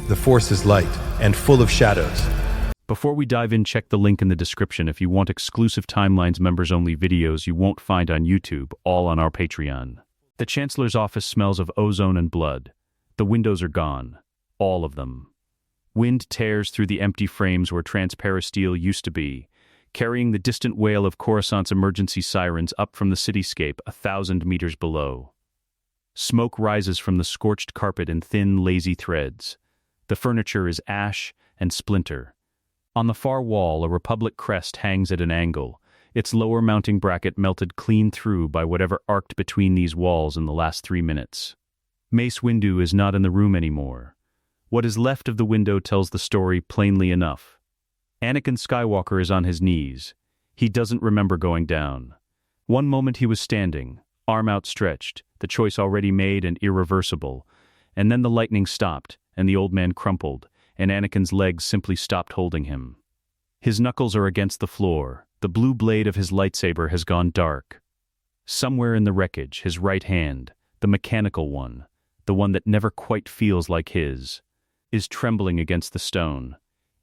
The Force is light and full of shadows. Before we dive in, check the link in the description if you want exclusive Timelines members-only videos you won't find on YouTube, all on our Patreon. The Chancellor's office smells of ozone and blood. The windows are gone. All of them. Wind tears through the empty frames where transparisteel used to be, carrying the distant wail of Coruscant's emergency sirens up from the cityscape 1,000 meters below. Smoke rises from the scorched carpet in thin, lazy threads. The furniture is ash and splinter. On the far wall, a Republic crest hangs at an angle, its lower mounting bracket melted clean through by whatever arced between these walls in the last 3 minutes. Mace Windu is not in the room anymore. What is left of the window tells the story plainly enough. Anakin Skywalker is on his knees. He doesn't remember going down. One moment he was standing, arm outstretched, the choice already made and irreversible, and then the lightning stopped, and the old man crumpled, and Anakin's legs simply stopped holding him. His knuckles are against the floor. The blue blade of his lightsaber has gone dark. Somewhere in the wreckage, his right hand, the mechanical one, the one that never quite feels like his, is trembling against the stone.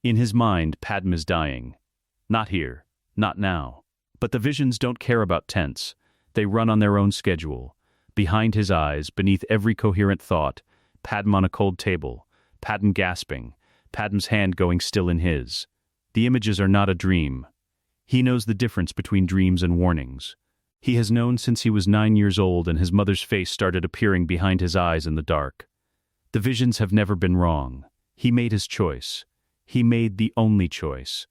In his mind, Padmé is dying. Not here, not now. But the visions don't care about tense. They run on their own schedule. Behind his eyes, beneath every coherent thought, Padmé on a cold table, Padmé gasping, Padmé's hand going still in his. The images are not a dream. He knows the difference between dreams and warnings. He has known since he was 9 years old and his mother's face started appearing behind his eyes in the dark. The visions have never been wrong. He made his choice. He made the only choice.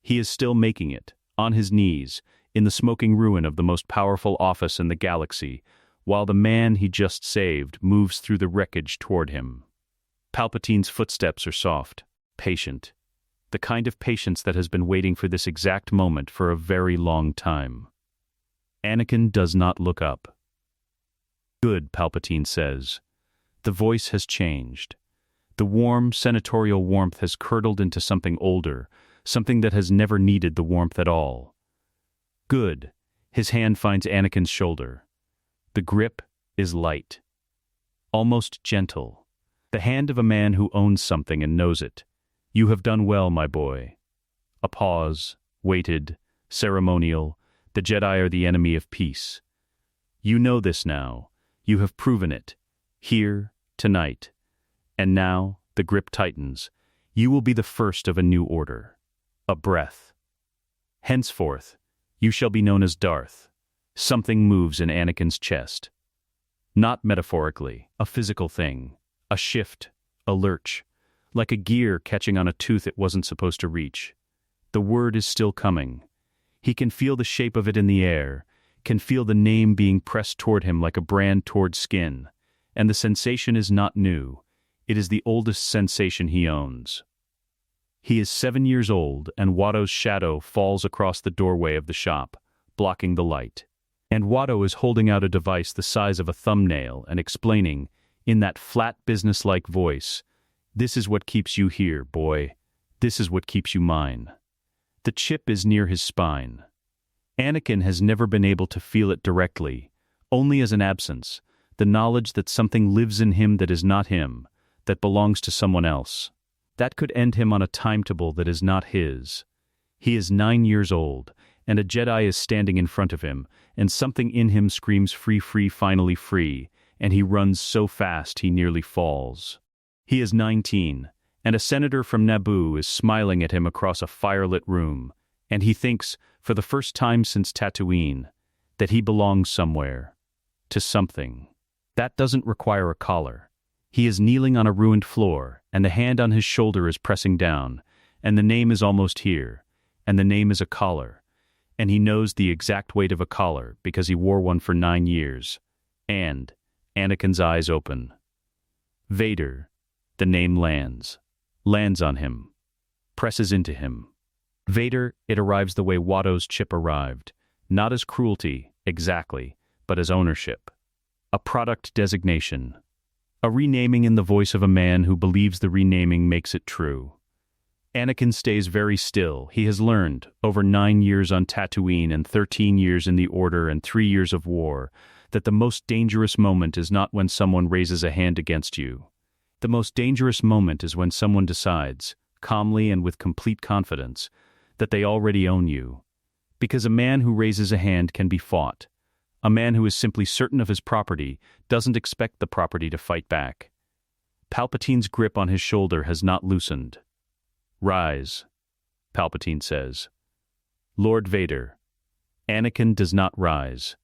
He is still making it, on his knees, in the smoking ruin of the most powerful office in the galaxy, while the man he just saved moves through the wreckage toward him. Palpatine's footsteps are soft, patient. The kind of patience that has been waiting for this exact moment for a very long time. Anakin does not look up. "Good," Palpatine says. The voice has changed. The warm, senatorial warmth has curdled into something older, something that has never needed the warmth at all. "Good." His hand finds Anakin's shoulder. The grip is light. Almost gentle. The hand of a man who owns something and knows it. "You have done well, my boy." A pause, weighted, ceremonial. The Jedi are the enemy of peace. You know this now. You have proven it. Here, tonight. And now, the grip tightens. You will be the first of a new order. A breath. Henceforth, you shall be known as Darth. Something moves in Anakin's chest. Not metaphorically, a physical thing. A shift, a lurch. Like a gear catching on a tooth it wasn't supposed to reach. The word is still coming. He can feel the shape of it in the air, can feel the name being pressed toward him like a brand toward skin. And the sensation is not new. It is the oldest sensation he owns. He is 7 years old, and Watto's shadow falls across the doorway of the shop, blocking the light. And Watto is holding out a device the size of a thumbnail and explaining, in that flat businesslike voice, "This is what keeps you here, boy. This is what keeps you mine." The chip is near his spine. Anakin has never been able to feel it directly, only as an absence, the knowledge that something lives in him that is not him, that belongs to someone else. That could end him on a timetable that is not his. He is 9 years old, and a Jedi is standing in front of him, and something in him screams free, free, finally free, and he runs so fast he nearly falls. He is 19, and a senator from Naboo is smiling at him across a firelit room, and he thinks, for the first time since Tatooine, that he belongs somewhere, to something. That doesn't require a collar. He is kneeling on a ruined floor, and the hand on his shoulder is pressing down, and the name is almost here, and the name is a collar, and he knows the exact weight of a collar because he wore one for 9 years. And Anakin's eyes open. Vader, the name lands on him, presses into him. Vader, it arrives the way Watto's chip arrived, not as cruelty, exactly, but as ownership. A product designation. A renaming in the voice of a man who believes the renaming makes it true. Anakin stays very still. He has learned, over 9 years on Tatooine and 13 years in the Order and 3 years of war, that the most dangerous moment is not when someone raises a hand against you. The most dangerous moment is when someone decides, calmly and with complete confidence, that they already own you. Because a man who raises a hand can be fought. A man who is simply certain of his property doesn't expect the property to fight back. Palpatine's grip on his shoulder has not loosened. "Rise," Palpatine says. "Lord Vader." Anakin does not rise.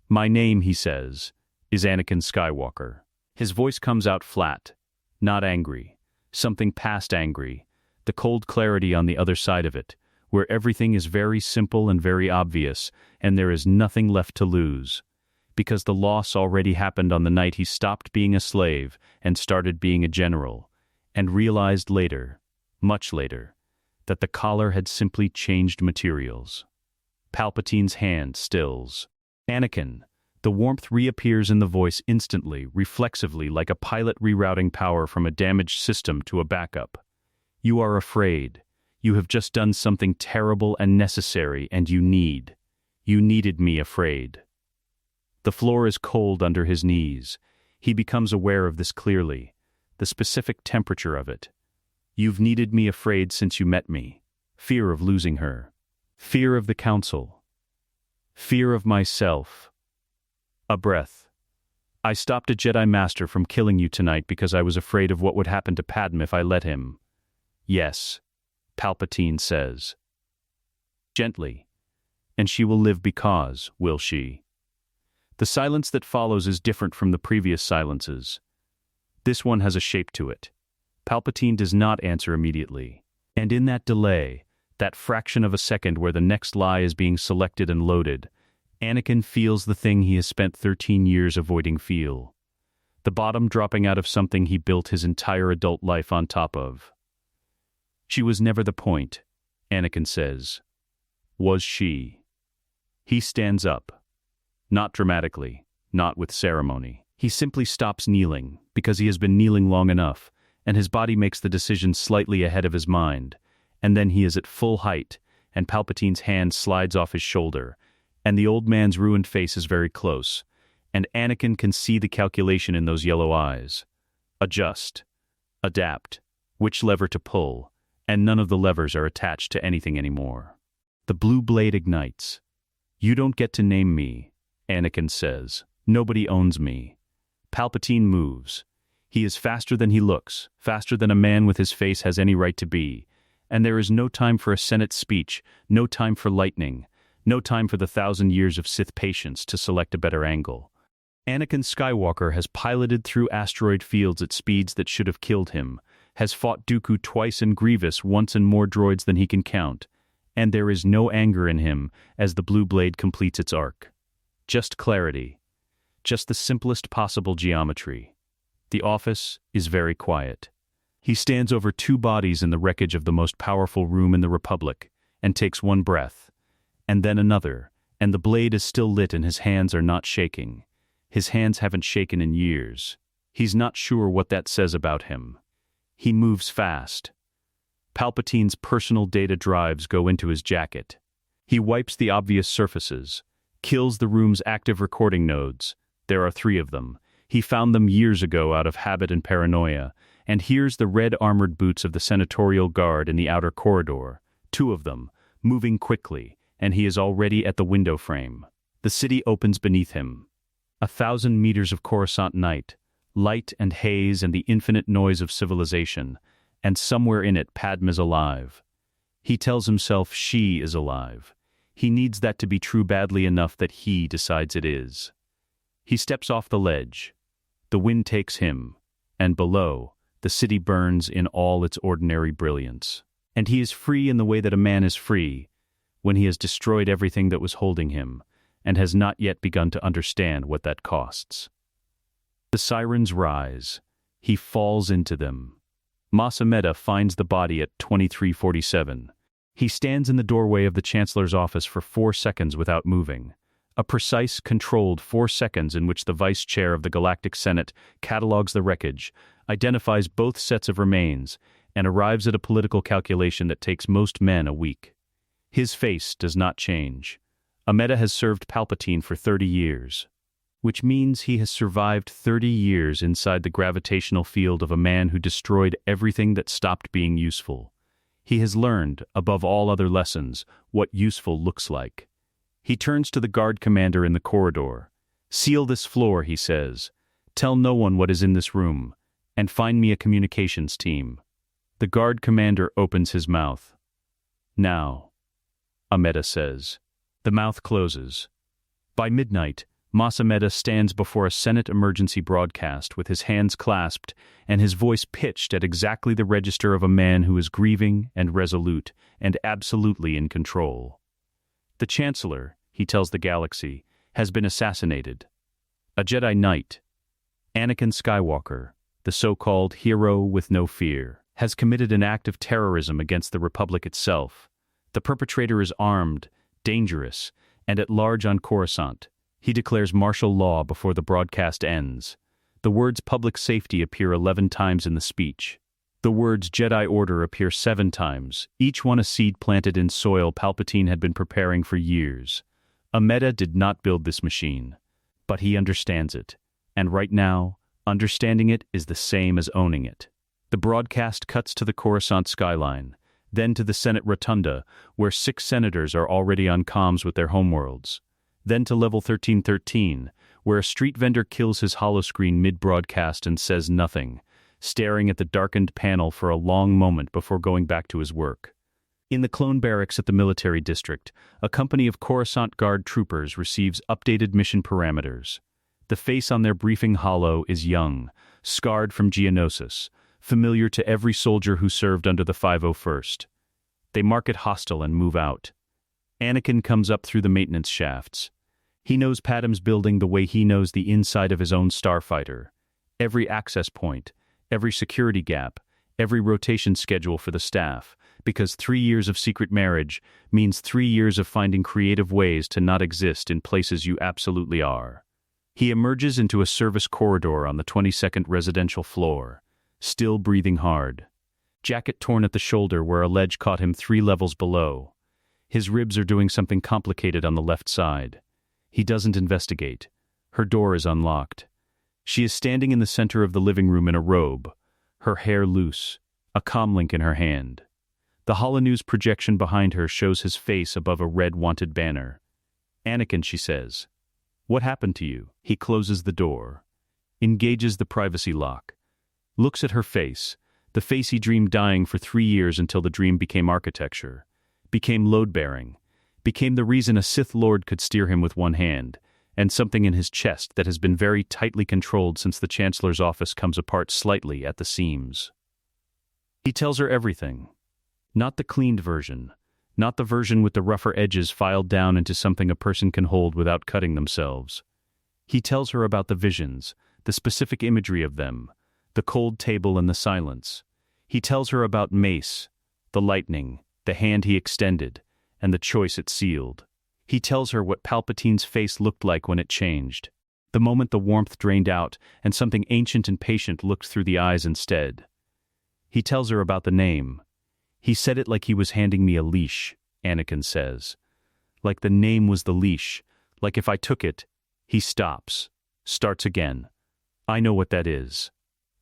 "My name," he says, "is Anakin Skywalker." His voice comes out flat, not angry, something past angry, the cold clarity on the other side of it, where everything is very simple and very obvious, and there is nothing left to lose. Because the loss already happened on the night he stopped being a slave and started being a general, and realized later, much later, that the collar had simply changed materials. Palpatine's hand stills. "Anakin." The warmth reappears in the voice instantly, reflexively, like a pilot rerouting power from a damaged system to a backup. "You are afraid. You have just done something terrible and necessary, and you needed me afraid." The floor is cold under his knees. He becomes aware of this clearly, the specific temperature of it. "You've needed me afraid since you met me. Fear of losing her. Fear of the council. Fear of myself." A breath. "I stopped a Jedi Master from killing you tonight because I was afraid of what would happen to Padmé if I let him." "Yes," Palpatine says. Gently. "And she will live because, will she?" The silence that follows is different from the previous silences. This one has a shape to it. Palpatine does not answer immediately. And in that delay, that fraction of a second where the next lie is being selected and loaded, Anakin feels the thing he has spent 13 years avoiding feel. The bottom dropping out of something he built his entire adult life on top of. "She was never the point," Anakin says. "Was she?" He stands up. Not dramatically, not with ceremony. He simply stops kneeling, because he has been kneeling long enough, and his body makes the decision slightly ahead of his mind, and then he is at full height, and Palpatine's hand slides off his shoulder, and the old man's ruined face is very close, and Anakin can see the calculation in those yellow eyes. Adjust. Adapt. Which lever to pull, and none of the levers are attached to anything anymore. The blue blade ignites. "You don't get to name me," Anakin says. "Nobody owns me." Palpatine moves. He is faster than he looks, faster than a man with his face has any right to be, and there is no time for a Senate speech, no time for lightning, no time for the 1,000 years of Sith patience to select a better angle. Anakin Skywalker has piloted through asteroid fields at speeds that should have killed him, has fought Dooku twice and Grievous once and more droids than he can count, and there is no anger in him as the blue blade completes its arc. Just clarity. Just the simplest possible geometry. The office is very quiet. He stands over two bodies in the wreckage of the most powerful room in the Republic, and takes one breath, and then another, and the blade is still lit and his hands are not shaking. His hands haven't shaken in years. He's not sure what that says about him. He moves fast. Palpatine's personal data drives go into his jacket. He wipes the obvious surfaces, kills the room's active recording nodes. There are 3 of them. He found them years ago out of habit and paranoia, and hears the red armored boots of the senatorial guard in the outer corridor, 2 of them, moving quickly, and he is already at the window frame. The city opens beneath him. 1,000 meters of Coruscant night, light and haze and the infinite noise of civilization, and somewhere in it Padmé's alive. He tells himself she is alive. He needs that to be true badly enough that he decides it is. He steps off the ledge. The wind takes him, and below, the city burns in all its ordinary brilliance. And he is free in the way that a man is free, when he has destroyed everything that was holding him, and has not yet begun to understand what that costs. The sirens rise. He falls into them. Mas Amidala finds the body at 2347. He stands in the doorway of the Chancellor's office for 4 seconds without moving. A precise, controlled 4 seconds in which the Vice Chair of the Galactic Senate catalogues the wreckage, identifies both sets of remains, and arrives at a political calculation that takes most men a week. His face does not change. Amidala has served Palpatine for 30 years. which means he has survived 30 years inside the gravitational field of a man who destroyed everything that stopped being useful. He has learned, above all other lessons, what useful looks like. He turns to the guard commander in the corridor. "Seal this floor," he says. "Tell no one what is in this room, and find me a communications team." The guard commander opens his mouth. "Now," Amidala says. The mouth closes. By midnight, Mas Amidala stands before a Senate emergency broadcast with his hands clasped and his voice pitched at exactly the register of a man who is grieving and resolute and absolutely in control. The Chancellor, he tells the galaxy, has been assassinated. A Jedi Knight, Anakin Skywalker, the so-called hero with no fear, has committed an act of terrorism against the Republic itself. The perpetrator is armed, dangerous, and at large on Coruscant. He declares martial law before the broadcast ends. The words public safety appear 11 times in the speech. The words Jedi Order appear 7 times, each one a seed planted in soil Palpatine had been preparing for years. Amidala did not build this machine, but he understands it. And right now, understanding it is the same as owning it. The broadcast cuts to the Coruscant skyline, then to the Senate Rotunda, where 6 senators are already on comms with their homeworlds. Then to level 1313, where a street vendor kills his holoscreen mid-broadcast and says nothing, staring at the darkened panel for a long moment before going back to his work. In the clone barracks at the military district, a company of Coruscant Guard troopers receives updated mission parameters. The face on their briefing holo is young, scarred from geonosis, familiar to every soldier who served under the 501st. They mark it hostile and move out. Anakin comes up through the maintenance shafts. He knows Padmé's building the way he knows the inside of his own starfighter. Every access point, every security gap, every rotation schedule for the staff, because 3 years of secret marriage means 3 years of finding creative ways to not exist in places you absolutely are. He emerges into a service corridor on the 22nd residential floor, still breathing hard. Jacket torn at the shoulder where a ledge caught him 3 levels below. His ribs are doing something complicated on the left side. He doesn't investigate. Her door is unlocked. She is standing in the center of the living room in a robe, her hair loose, a comlink in her hand. The holonews projection behind her shows his face above a red wanted banner. "Anakin," she says. "What happened to you?" He closes the door, engages the privacy lock, looks at her face, the face he dreamed dying for 3 years until the dream became architecture, became load-bearing, became the reason a Sith Lord could steer him with one hand, and something in his chest that has been very tightly controlled since the Chancellor's office comes apart slightly at the seams. He tells her everything. Not the cleaned version, not the version with the rougher edges filed down into something a person can hold without cutting themselves. He tells her about the visions, the specific imagery of them, the cold table and the silence. He tells her about Mace, the lightning, the hand he extended, and the choice it sealed. He tells her what Palpatine's face looked like when it changed, the moment the warmth drained out and something ancient and patient looked through the eyes instead. He tells her about the name. "He said it like he was handing me a leash," Anakin says. "Like the name was the leash, like if I took it." He stops, starts again. "I know what that is.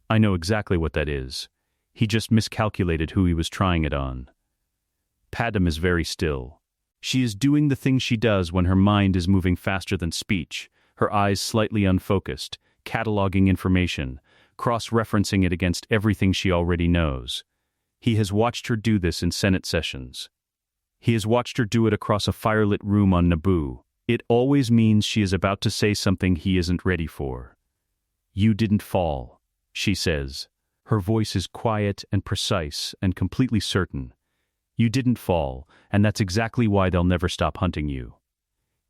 I know exactly what that is. He just miscalculated who he was trying it on." Padmé is very still. She is doing the thing she does when her mind is moving faster than speech, her eyes slightly unfocused, cataloging information, cross-referencing it against everything she already knows. He has watched her do this in Senate sessions. He has watched her do it across a firelit room on Naboo. It always means she is about to say something he isn't ready for. "You didn't fall," she says. Her voice is quiet and precise and completely certain. "You didn't fall, and that's exactly why they'll never stop hunting you."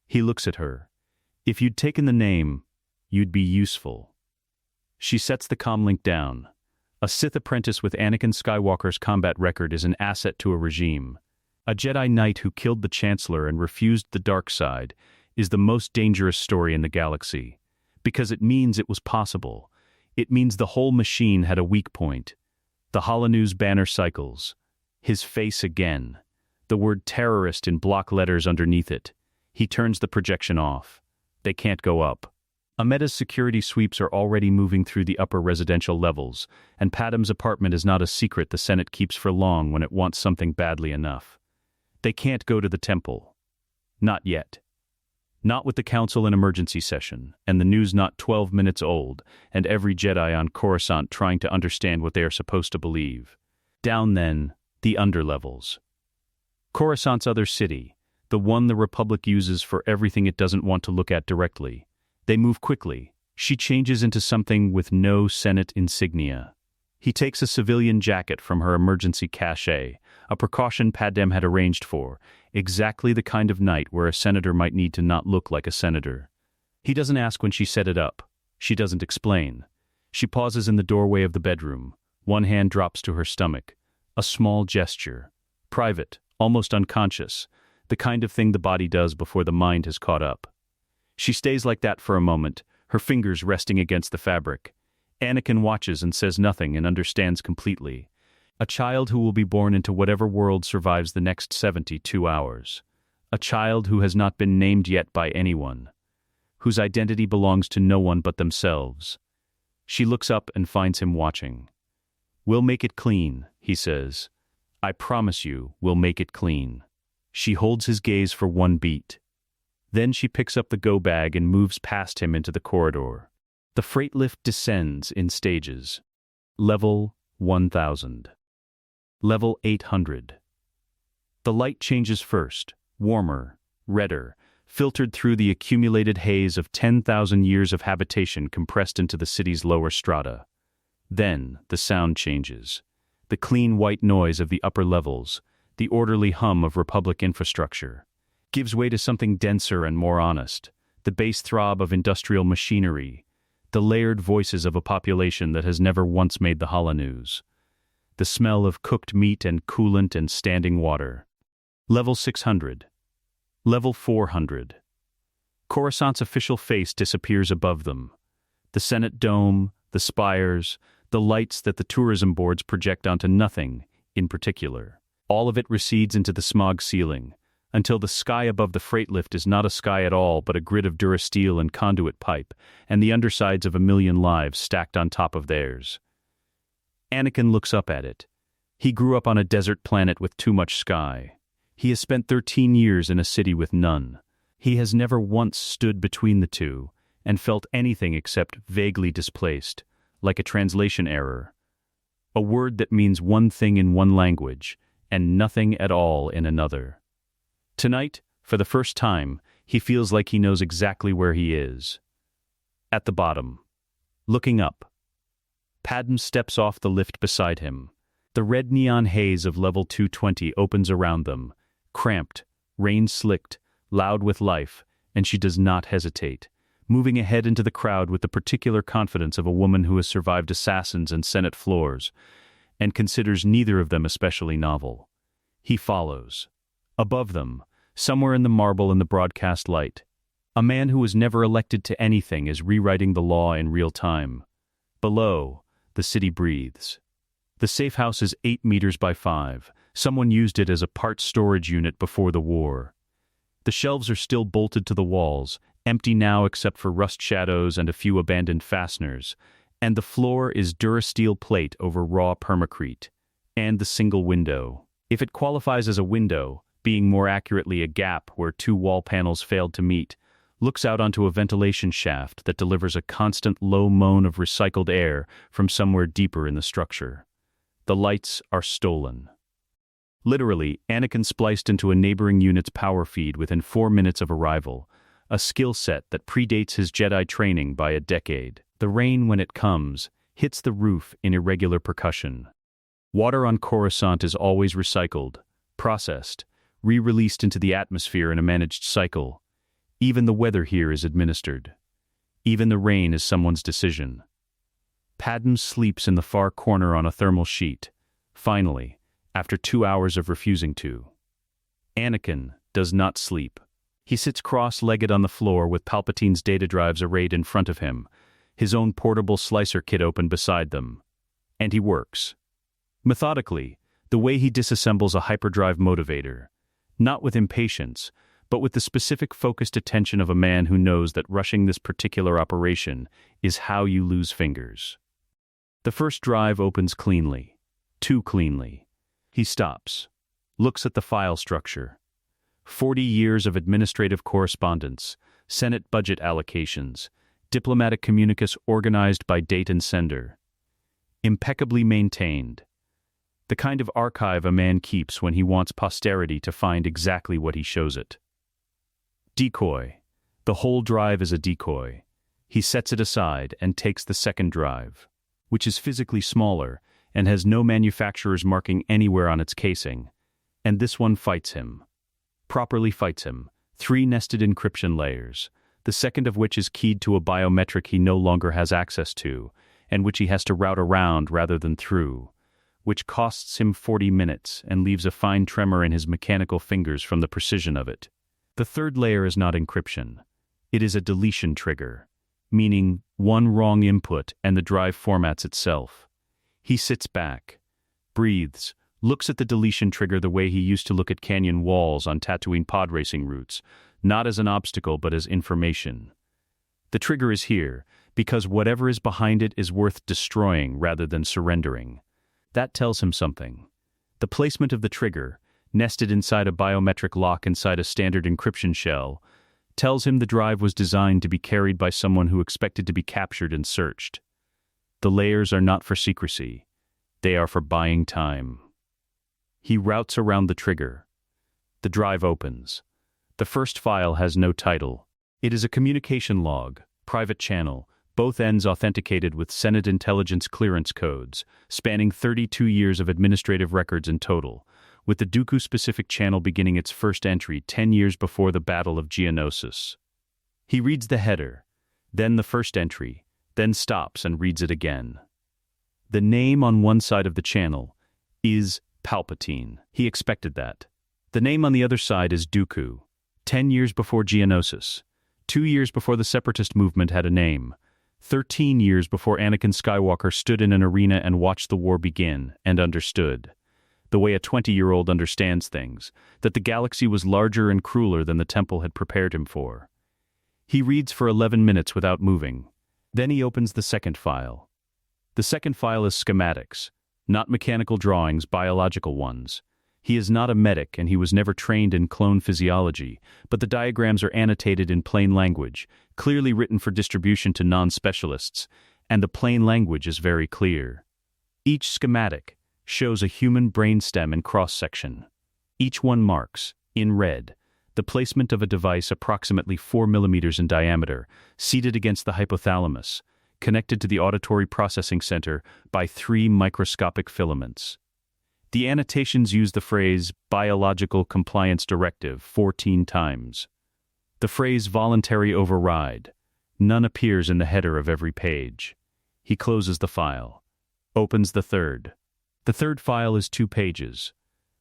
He looks at her. "If you'd taken the name, you'd be useful." She sets the comlink down. A Sith apprentice with Anakin Skywalker's combat record is an asset to a regime. A Jedi Knight who killed the Chancellor and refused the dark side is the most dangerous story in the galaxy, because it means it was possible. It means the whole machine had a weak point. The holonews banner cycles. His face again. The word terrorist in block letters underneath it. He turns the projection off. They can't go up. Ameda's security sweeps are already moving through the upper residential levels, and Padmé's apartment is not a secret the Senate keeps for long when it wants something badly enough. They can't go to the temple. Not yet. Not with the council in emergency session, and the news not 12 minutes old, and every Jedi on Coruscant trying to understand what they are supposed to believe. Down then, the underlevels. Coruscant's other city, the one the Republic uses for everything it doesn't want to look at directly. They move quickly. She changes into something with no Senate insignia. He takes a civilian jacket from her emergency cache, a precaution Padmé had arranged for, exactly the kind of night where a senator might need to not look like a senator. He doesn't ask when she set it up. She doesn't explain. She pauses in the doorway of the bedroom. One hand drops to her stomach. A small gesture. Private, almost unconscious, the kind of thing the body does before the mind has caught up. She stays like that for a moment, her fingers resting against the fabric. Anakin watches and says nothing and understands completely. A child who will be born into whatever world survives the next 72 hours. A child who has not been named yet by anyone. Whose identity belongs to no one but themselves. She looks up and finds him watching. "We'll make it clean," he says. "I promise you, we'll make it clean." She holds his gaze for one beat. Then she picks up the go bag and moves past him into the corridor. The freight lift descends in stages. Level 1000. Level 800. The light changes first, warmer, redder, filtered through the accumulated haze of 10,000 years of habitation compressed into the city's lower strata. Then the sound changes. The clean white noise of the upper levels, the orderly hum of Republic infrastructure, gives way to something denser and more honest, the bass throb of industrial machinery, the layered voices of a population that has never once made the holonews, the smell of cooked meat and coolant and standing water. Level 600. Level 400. Coruscant's official face disappears above them. The Senate dome, the spires, the lights that the tourism boards project onto nothing, in particular. All of it recedes into the smog ceiling, until the sky above the freight lift is not a sky at all but a grid of durasteel and conduit pipe, and the undersides of 1,000,000 lives stacked on top of theirs. Anakin looks up at it. He grew up on a desert planet with too much sky. He has spent 13 years in a city with none. He has never once stood between the two, and felt anything except vaguely displaced, like a translation error. A word that means one thing in one language, and nothing at all in another. Tonight, for the first time, he feels like he knows exactly where he is. At the bottom. Looking up. Padmé steps off the lift beside him. The red neon haze of level 220 opens around them, cramped, rain-slicked, loud with life, and she does not hesitate, moving ahead into the crowd with the particular confidence of a woman who has survived assassins and Senate floors, and considers neither of them especially novel. He follows. Above them, somewhere in the marble and the broadcast light, a man who was never elected to anything is rewriting the law in real time. Below, the city breathes. The safe house is 8 meters by 5. Someone used it as a parts storage unit before the war. The shelves are still bolted to the walls, empty now except for rust shadows and a few abandoned fasteners, and the floor is durasteel plate over raw permacrete, and the single window. If it qualifies as a window, being more accurately a gap where 2 wall panels failed to meet, looks out onto a ventilation shaft that delivers a constant low moan of recycled air from somewhere deeper in the structure. The lights are stolen. Literally, Anakin spliced into a neighboring unit's power feed within 4 minutes of arrival, a skill set that predates his Jedi training by a decade. The rain, when it comes, hits the roof in irregular percussion. Water on Coruscant is always recycled, processed, re-released into the atmosphere in a managed cycle. Even the weather here is administered. Even the rain is someone's decision. Padmé sleeps in the far corner on a thermal sheet, finally, after 2 hours of refusing to. Anakin does not sleep. He sits cross-legged on the floor with Palpatine's data drives arrayed in front of him, his own portable slicer kit open beside them. And he works. Methodically, the way he disassembles a hyperdrive motivator, not with impatience, but with the specific focused attention of a man who knows that rushing this particular operation is how you lose fingers. The first drive opens cleanly. Too cleanly. He stops. Looks at the file structure. 40 years of administrative correspondence, Senate budget allocations, diplomatic communicus organized by date and sender. Impeccably maintained. The kind of archive a man keeps when he wants posterity to find exactly what he shows it. Decoy. The whole drive is a decoy. He sets it aside and takes the second drive, which is physically smaller and has no manufacturer's marking anywhere on its casing, and this one fights him. Properly fights him. 3 nested encryption layers, the second of which is keyed to a biometric he no longer has access to, and which he has to route around rather than through, which costs him 40 minutes and leaves a fine tremor in his mechanical fingers from the precision of it. The third layer is not encryption. It is a deletion trigger, meaning one wrong input and the drive formats itself. He sits back, breathes, looks at the deletion trigger the way he used to look at canyon walls on Tatooine pod racing routes, not as an obstacle but as information. The trigger is here because whatever is behind it is worth destroying rather than surrendering. That tells him something. The placement of the trigger, nested inside a biometric lock inside a standard encryption shell, tells him the drive was designed to be carried by someone who expected to be captured and searched. The layers are not for secrecy. They are for buying time. He routes around the trigger. The drive opens. The first file has no title. It is a communication log, private channel, both ends authenticated with Senate intelligence clearance codes, spanning 32 years of administrative records in total, with the Dooku-specific channel beginning its first entry 10 years before the Battle of Geonosis. He reads the header, then the first entry, then stops and reads it again. The name on one side of the channel is Palpatine. He expected that. The name on the other side is Dooku. 10 years before Geonosis. 2 years before the Separatist movement had a name. 13 years before Anakin Skywalker stood in an arena and watched the war begin and understood, the way a 20-year-old understands things, that the galaxy was larger and crueler than the temple had prepared him for. He reads for 11 minutes without moving. Then he opens the second file. The second file is schematics, not mechanical drawings, biological ones. He is not a medic and he was never trained in clone physiology, but the diagrams are annotated in plain language, clearly written for distribution to non-specialists, and the plain language is very clear. Each schematic shows a human brainstem in cross-section. Each one marks, in red, the placement of a device approximately 4 millimeters in diameter, seated against the hypothalamus, connected to the auditory processing center by 3 microscopic filaments. The annotations use the phrase biological compliance directive 14 times. The phrase voluntary override. None appears in the header of every page. He closes the file. Opens the third. The third file is 2 pages.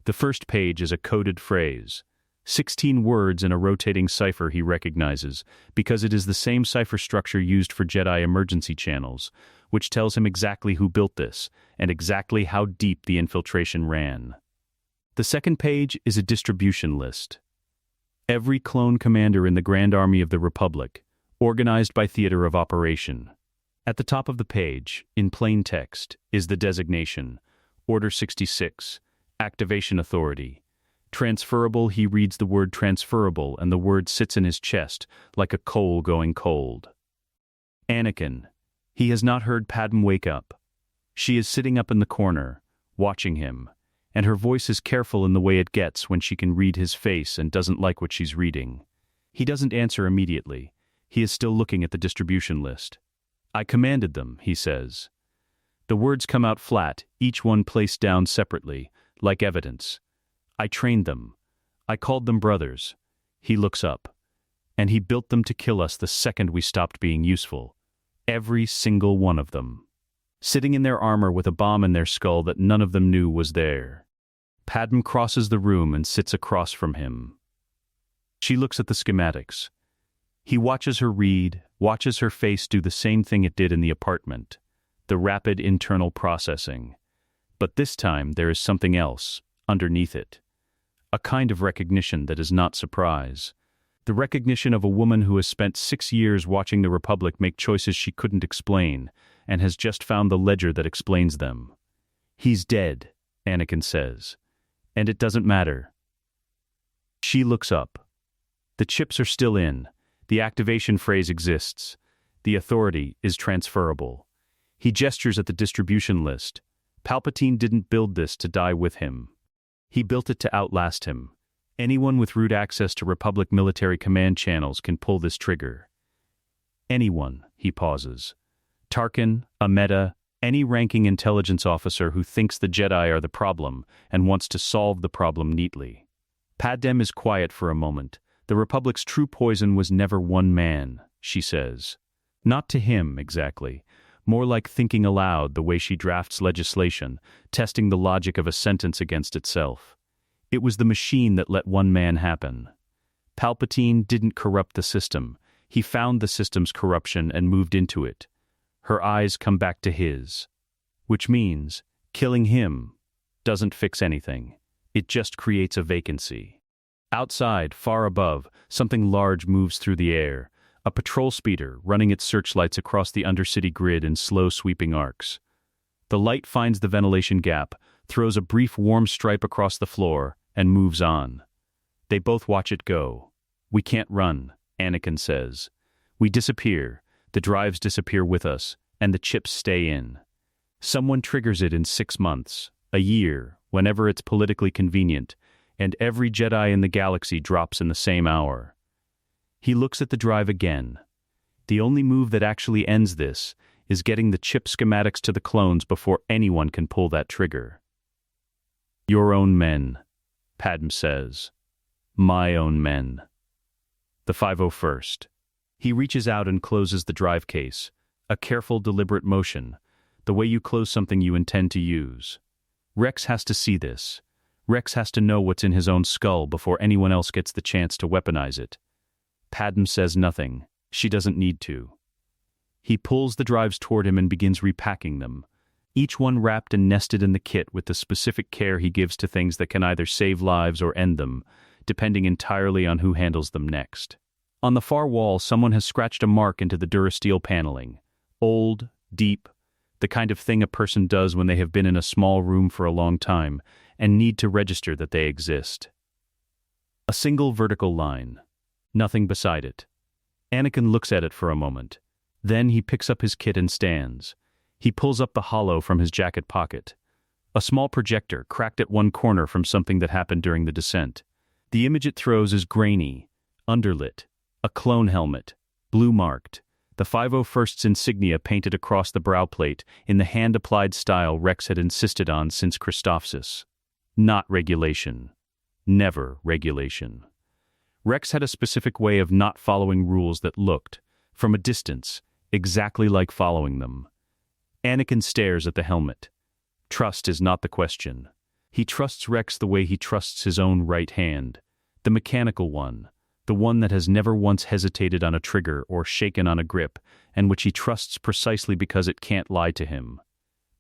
The first page is a coded phrase. 16 words in a rotating cipher he recognizes, because it is the same cipher structure used for Jedi emergency channels, which tells him exactly who built this, and exactly how deep the infiltration ran. The second page is a distribution list. Every clone commander in the Grand Army of the Republic, organized by theater of operation. At the top of the page, in plain text, is the designation, Order 66, Activation Authority. Transferable, he reads the word transferable, and the word sits in his chest like a coal going cold. Anakin. He has not heard Padmé wake up. She is sitting up in the corner, watching him, and her voice is careful in the way it gets when she can read his face and doesn't like what she's reading. He doesn't answer immediately. He is still looking at the distribution list. I commanded them, he says. The words come out flat, each one placed down separately, like evidence. I trained them. I called them brothers. He looks up. And he built them to kill us the second we stopped being useful. Every single one of them. Sitting in their armor with a bomb in their skull that none of them knew was there. Padmé crosses the room and sits across from him. She looks at the schematics. He watches her read, watches her face do the same thing it did in the apartment. The rapid internal processing. But this time there is something else, underneath it. A kind of recognition that is not surprise. The recognition of a woman who has spent 6 years watching the Republic make choices she couldn't explain, and has just found the ledger that explains them. "He's dead," Anakin says. "And it doesn't matter." She looks up. The chips are still in. The activation phrase exists. The authority is transferable. He gestures at the distribution list. Palpatine didn't build this to die with him. He built it to outlast him. Anyone with root access to Republic military command channels can pull this trigger. Anyone, he pauses. Tarkin, Amidala, any ranking intelligence officer who thinks the Jedi are the problem and wants to solve the problem neatly. Padmé is quiet for a moment. The Republic's true poison was never one man, she says. Not to him, exactly. More like thinking aloud the way she drafts legislation, testing the logic of a sentence against itself. It was the machine that let one man happen. Palpatine didn't corrupt the system. He found the system's corruption and moved into it. Her eyes come back to his. Which means, killing him doesn't fix anything. It just creates a vacancy. Outside, far above, something large moves through the air. A patrol speeder running its searchlights across the undercity grid in slow sweeping arcs. The light finds the ventilation gap, throws a brief warm stripe across the floor, and moves on. They both watch it go. "We can't run," Anakin says. "We disappear, the drives disappear with us, and the chips stay in. Someone triggers it in 6 months, a year, whenever it's politically convenient, and every Jedi in the galaxy drops in the same hour." He looks at the drive again. The only move that actually ends this is getting the chip schematics to the clones before anyone can pull that trigger. "Your own men," Padmé says. "My own men." The 501st. He reaches out and closes the drive case. A careful, deliberate motion, the way you close something you intend to use. Rex has to see this. Rex has to know what's in his own skull before anyone else gets the chance to weaponize it. Padmé says nothing. She doesn't need to. He pulls the drives toward him and begins repacking them, each one wrapped and nested in the kit with the specific care he gives to things that can either save lives or end them, depending entirely on who handles them next. On the far wall, someone has scratched a mark into the durasteel paneling. Old, deep, the kind of thing a person does when they have been in a small room for a long time and need to register that they exist. A single vertical line. Nothing beside it. Anakin looks at it for a moment. Then he picks up his kit and stands. He pulls up the hollow from his jacket pocket. A small projector cracked at one corner from something that happened during the descent. The image it throws is grainy, underlit, a clone helmet, blue-marked, the 501st's insignia painted across the brow plate in the hand-applied style Rex had insisted on since Christophsis. Not regulation. Never regulation. Rex had a specific way of not following rules that looked, from a distance, exactly like following them. Anakin stares at the helmet. Trust is not the question. He trusts Rex the way he trusts his own right hand, the mechanical one, the one that has never once hesitated on a trigger or shaken on a grip, and which he trusts precisely because it can't lie to him.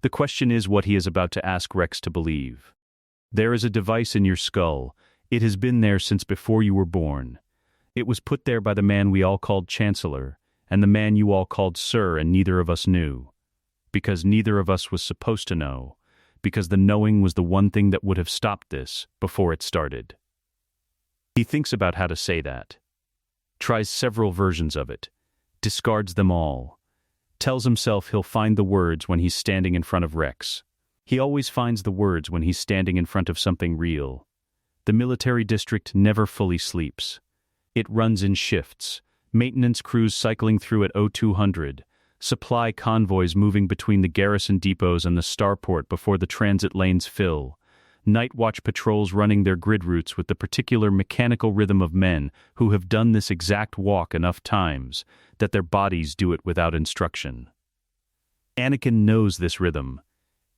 The question is what he is about to ask Rex to believe. There is a device in your skull. It has been there since before you were born. It was put there by the man we all called Chancellor, and the man you all called Sir, and neither of us knew. Because neither of us was supposed to know. Because the knowing was the one thing that would have stopped this before it started. He thinks about how to say that. Tries several versions of it. Discards them all. Tells himself he'll find the words when he's standing in front of Rex. He always finds the words when he's standing in front of something real. The military district never fully sleeps. It runs in shifts, maintenance crews cycling through at 0200, supply convoys moving between the garrison depots and the starport before the transit lanes fill, night watch patrols running their grid routes with the particular mechanical rhythm of men who have done this exact walk enough times that their bodies do it without instruction. Anakin knows this rhythm.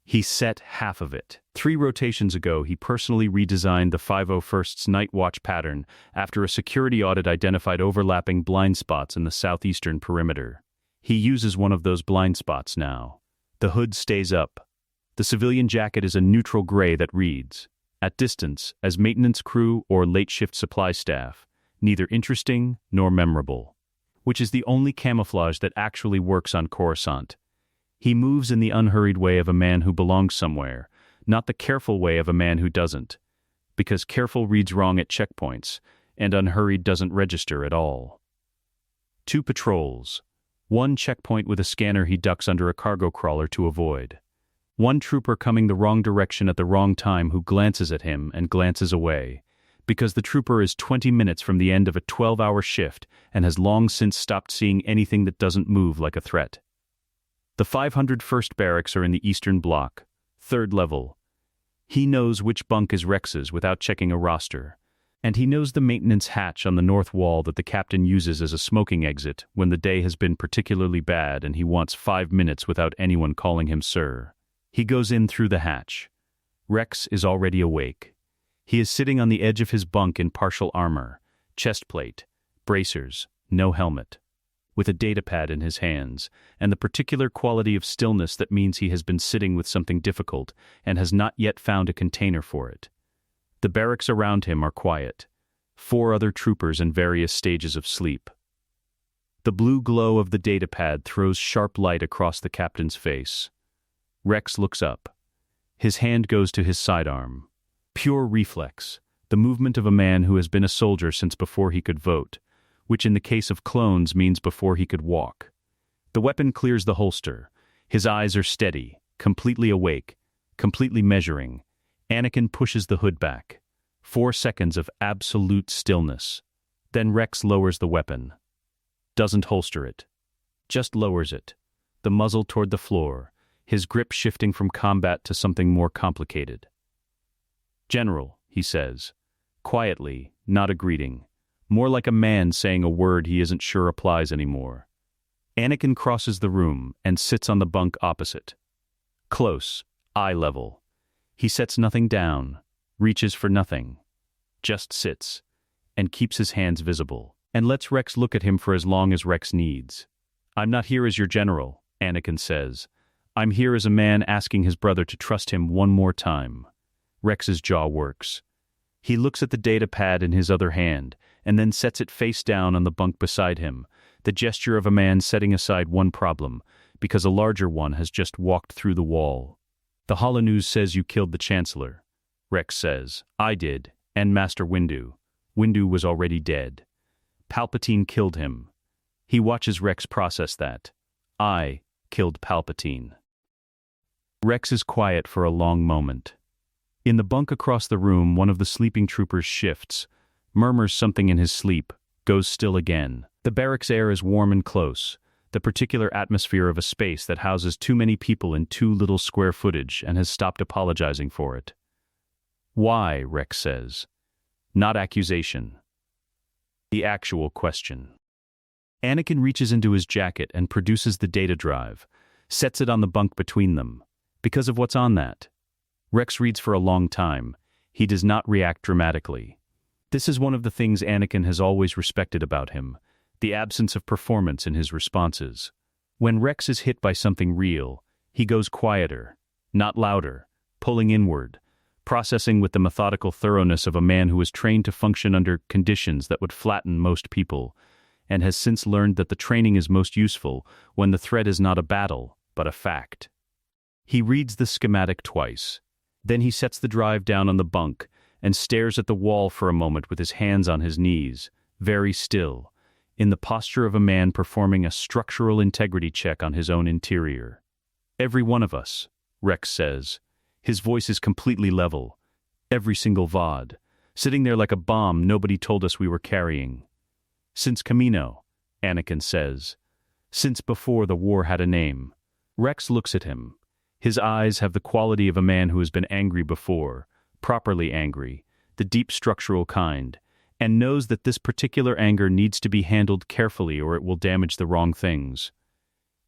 He set half of it. 3 rotations ago, he personally redesigned the 501st's night watch pattern after a security audit identified overlapping blind spots in the southeastern perimeter. He uses one of those blind spots now. The hood stays up. The civilian jacket is a neutral gray that reads, at distance, as maintenance crew or late shift supply staff, neither interesting nor memorable, which is the only camouflage that actually works on Coruscant. He moves in the unhurried way of a man who belongs somewhere, not the careful way of a man who doesn't, because careful reads wrong at checkpoints, and unhurried doesn't register at all. 2 patrols. 1 checkpoint with a scanner he ducks under a cargo crawler to avoid. 1 trooper coming the wrong direction at the wrong time who glances at him and glances away, because the trooper is 20 minutes from the end of a 12-hour shift and has long since stopped seeing anything that doesn't move like a threat. The 501st barracks are in the Eastern Bloc, 3rd level. He knows which bunk is Rex's without checking a roster, and he knows the maintenance hatch on the north wall that the captain uses as a smoking exit when the day has been particularly bad and he wants 5 minutes without anyone calling him sir. He goes in through the hatch. Rex is already awake. He is sitting on the edge of his bunk in partial armor, chest plate, bracers, no helmet, with a datapad in his hands, and the particular quality of stillness that means he has been sitting with something difficult and has not yet found a container for it. The barracks around him are quiet. 4 other troopers in various stages of sleep. The blue glow of the datapad throws sharp light across the captain's face. Rex looks up. His hand goes to his sidearm. Pure reflex, the movement of a man who has been a soldier since before he could vote, which in the case of clones means before he could walk. The weapon clears the holster. His eyes are steady, completely awake, completely measuring. Anakin pushes the hood back. 4 seconds of absolute stillness. Then Rex lowers the weapon. Doesn't holster it. Just lowers it. The muzzle toward the floor, his grip shifting from combat to something more complicated. "General," he says. Quietly, not a greeting. More like a man saying a word he isn't sure applies anymore. Anakin crosses the room and sits on the bunk opposite. Close, eye level. He sets nothing down, reaches for nothing. Just sits, and keeps his hands visible, and lets Rex look at him for as long as Rex needs. "I'm not here as your general," Anakin says. "I'm here as a man asking his brother to trust him one more time." Rex's jaw works. He looks at the datapad in his other hand, and then sets it face down on the bunk beside him, the gesture of a man setting aside one problem, because a larger one has just walked through the wall. "The holonews says you killed the Chancellor," Rex says. "I did, and Master Windu. Windu was already dead. Palpatine killed him." He watches Rex process that. "I killed Palpatine." Rex is quiet for a long moment. In the bunk across the room, one of the sleeping troopers shifts, murmurs something in his sleep, goes still again. The barracks air is warm and close, the particular atmosphere of a space that houses too many people in too little square footage and has stopped apologizing for it. "Why?" Rex says. Not accusation. The actual question. Anakin reaches into his jacket and produces the data drive, sets it on the bunk between them. Because of what's on that. Rex reads for a long time. He does not react dramatically. This is one of the things Anakin has always respected about him, the absence of performance in his responses. When Rex is hit by something real, he goes quieter, not louder, pulling inward, processing with the methodical thoroughness of a man who is trained to function under conditions that would flatten most people, and has since learned that the training is most useful when the threat is not a battle, but a fact. He reads the schematic twice. Then he sets the drive down on the bunk and stares at the wall for a moment with his hands on his knees, very still, in the posture of a man performing a structural integrity check on his own interior. "Every one of us," Rex says. His voice is completely level. "Every single VOD. Sitting there like a bomb nobody told us we were carrying. Since Camino," Anakin says. "Since before the war had a name." Rex looks at him. His eyes have the quality of a man who has been angry before, properly angry, the deep structural kind, and knows that this particular anger needs to be handled carefully or it will damage the wrong things.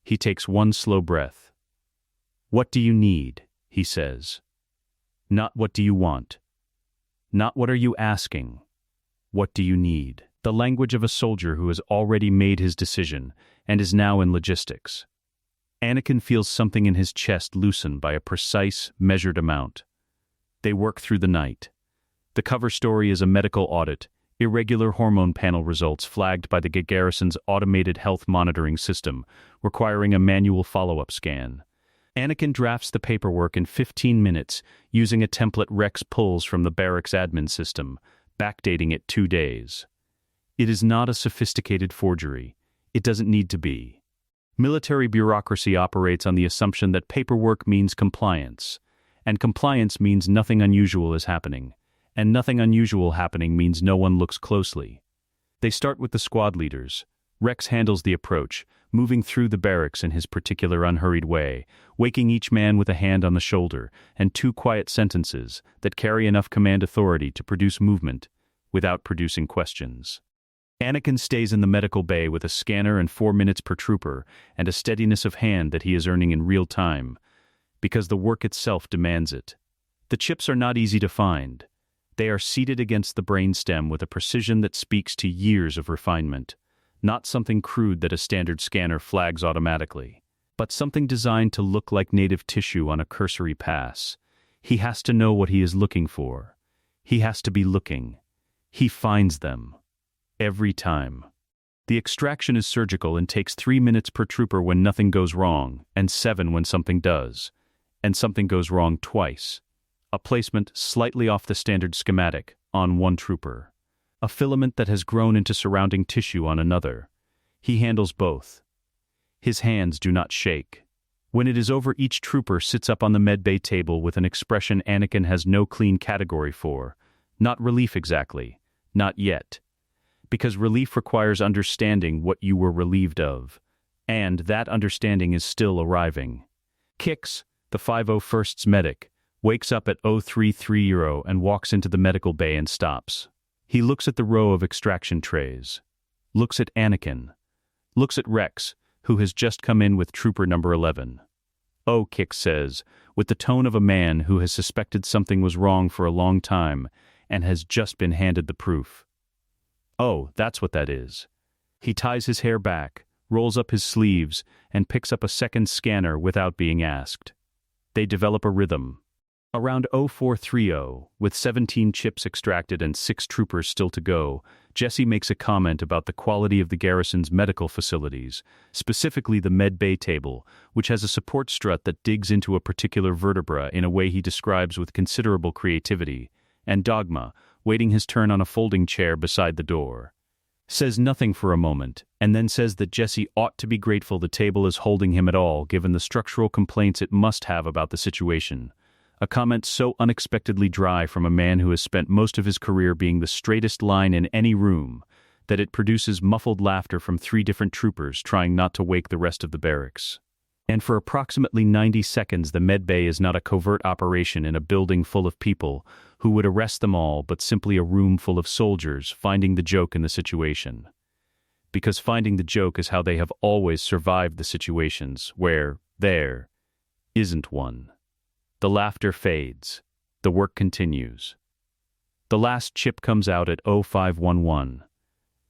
He takes one slow breath. "What do you need?" he says. Not what do you want. Not what are you asking. What do you need? The language of a soldier who has already made his decision and is now in logistics. Anakin feels something in his chest loosen by a precise, measured amount. They work through the night. The cover story is a medical audit, Irregular hormone panel results flagged by the garrison's automated health monitoring system, requiring a manual follow-up scan. Anakin drafts the paperwork in 15 minutes using a template Rex pulls from the barracks admin system, backdating it 2 days. It is not a sophisticated forgery. It doesn't need to be. Military bureaucracy operates on the assumption that paperwork means compliance, and compliance means nothing unusual is happening, and nothing unusual happening means no one looks closely. They start with the squad leaders. Rex handles the approach, moving through the barracks in his particular unhurried way, waking each man with a hand on the shoulder and 2 quiet sentences that carry enough command authority to produce movement without producing questions. Anakin stays in the medical bay with a scanner and 4 minutes per trooper and a steadiness of hand that he is earning in real time, because the work itself demands it. The chips are not easy to find. They are seated against the brainstem with a precision that speaks to years of refinement, not something crude that a standard scanner flags automatically, but something designed to look like native tissue on a cursory pass. He has to know what he is looking for. He has to be looking. He finds them. Every time. The extraction is surgical and takes 3 minutes per trooper when nothing goes wrong, and 7 when something does. And something goes wrong twice. A placement slightly off the standard schematic on 1 trooper. A filament that has grown into surrounding tissue on another. He handles both. His hands do not shake. When it is over, each trooper sits up on the medbay table with an expression Anakin has no clean category for. Not relief exactly. Not yet. Because relief requires understanding what you were relieved of. And that understanding is still arriving. Kix, the 501st's medic, wakes up at 0330 and walks into the medical bay and stops. He looks at the row of extraction trays. Looks at Anakin. Looks at Rex, who has just come in with trooper number 11. "Oh," Kix says, with the tone of a man who has suspected something was wrong for a long time and has just been handed the proof. "Oh, that's what that is." He ties his hair back, rolls up his sleeves, and picks up a second scanner without being asked. They develop a rhythm. Around 0430, with 17 chips extracted and 6 troopers still to go, Jesse makes a comment about the quality of the garrison's medical facilities, specifically the med bay table, which has a support strut that digs into a particular vertebra in a way he describes with considerable creativity, and Dogma, waiting his turn on a folding chair beside the door. Says nothing for a moment, and then says that Jesse ought to be grateful the table is holding him at all given the structural complaints it must have about the situation. A comment so unexpectedly dry from a man who has spent most of his career being the straightest line in any room, that it produces muffled laughter from 3 different troopers trying not to wake the rest of the barracks. And for approximately 90 seconds the medbay is not a covert operation in a building full of people who would arrest them all, but simply a room full of soldiers finding the joke in the situation. Because finding the joke is how they have always survived the situations where there isn't one. The laughter fades. The work continues. The last chip comes out at 0511.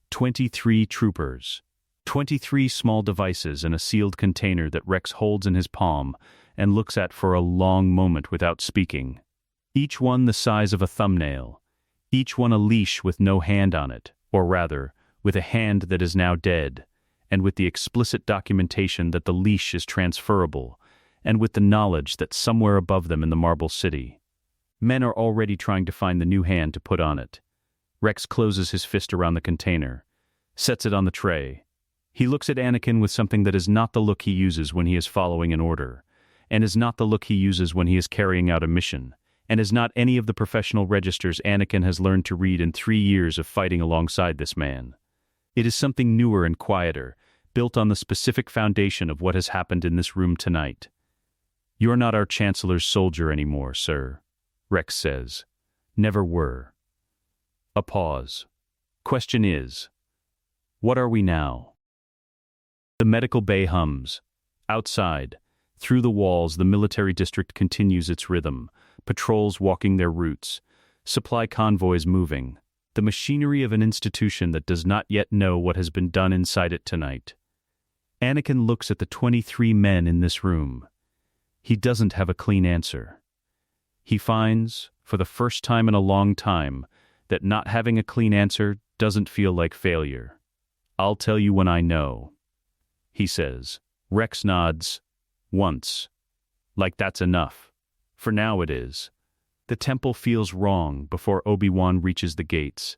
23 troopers. 23 small devices in a sealed container that Rex holds in his palm and looks at for a long moment without speaking. Each one the size of a thumbnail. Each one a leash with no hand on it, or rather, with a hand that is now dead, and with the explicit documentation that the leash is transferable, and with the knowledge that somewhere above them in the Marble City, men are already trying to find the new hand to put on it. Rex closes his fist around the container, sets it on the tray. He looks at Anakin with something that is not the look he uses when he is following an order, and is not the look he uses when he is carrying out a mission, and is not any of the professional registers Anakin has learned to read in 3 years of fighting alongside this man. It is something newer and quieter, built on the specific foundation of what has happened in this room tonight. "You're not our Chancellor's soldier anymore, sir," Rex says. "Never were." A pause. Question is, what are we now? The medical bay hums. Outside, through the walls, the military district continues its rhythm, patrols walking their routes, supply convoys moving, the machinery of an institution that does not yet know what has been done inside it tonight. Anakin looks at the 23 men in this room. He doesn't have a clean answer. He finds, for the first time in a long time, that not having a clean answer doesn't feel like failure. "I'll tell you when I know," he says. Rex nods. Once. Like that's enough. For now it is. The temple feels wrong before Obi-Wan reaches the gates.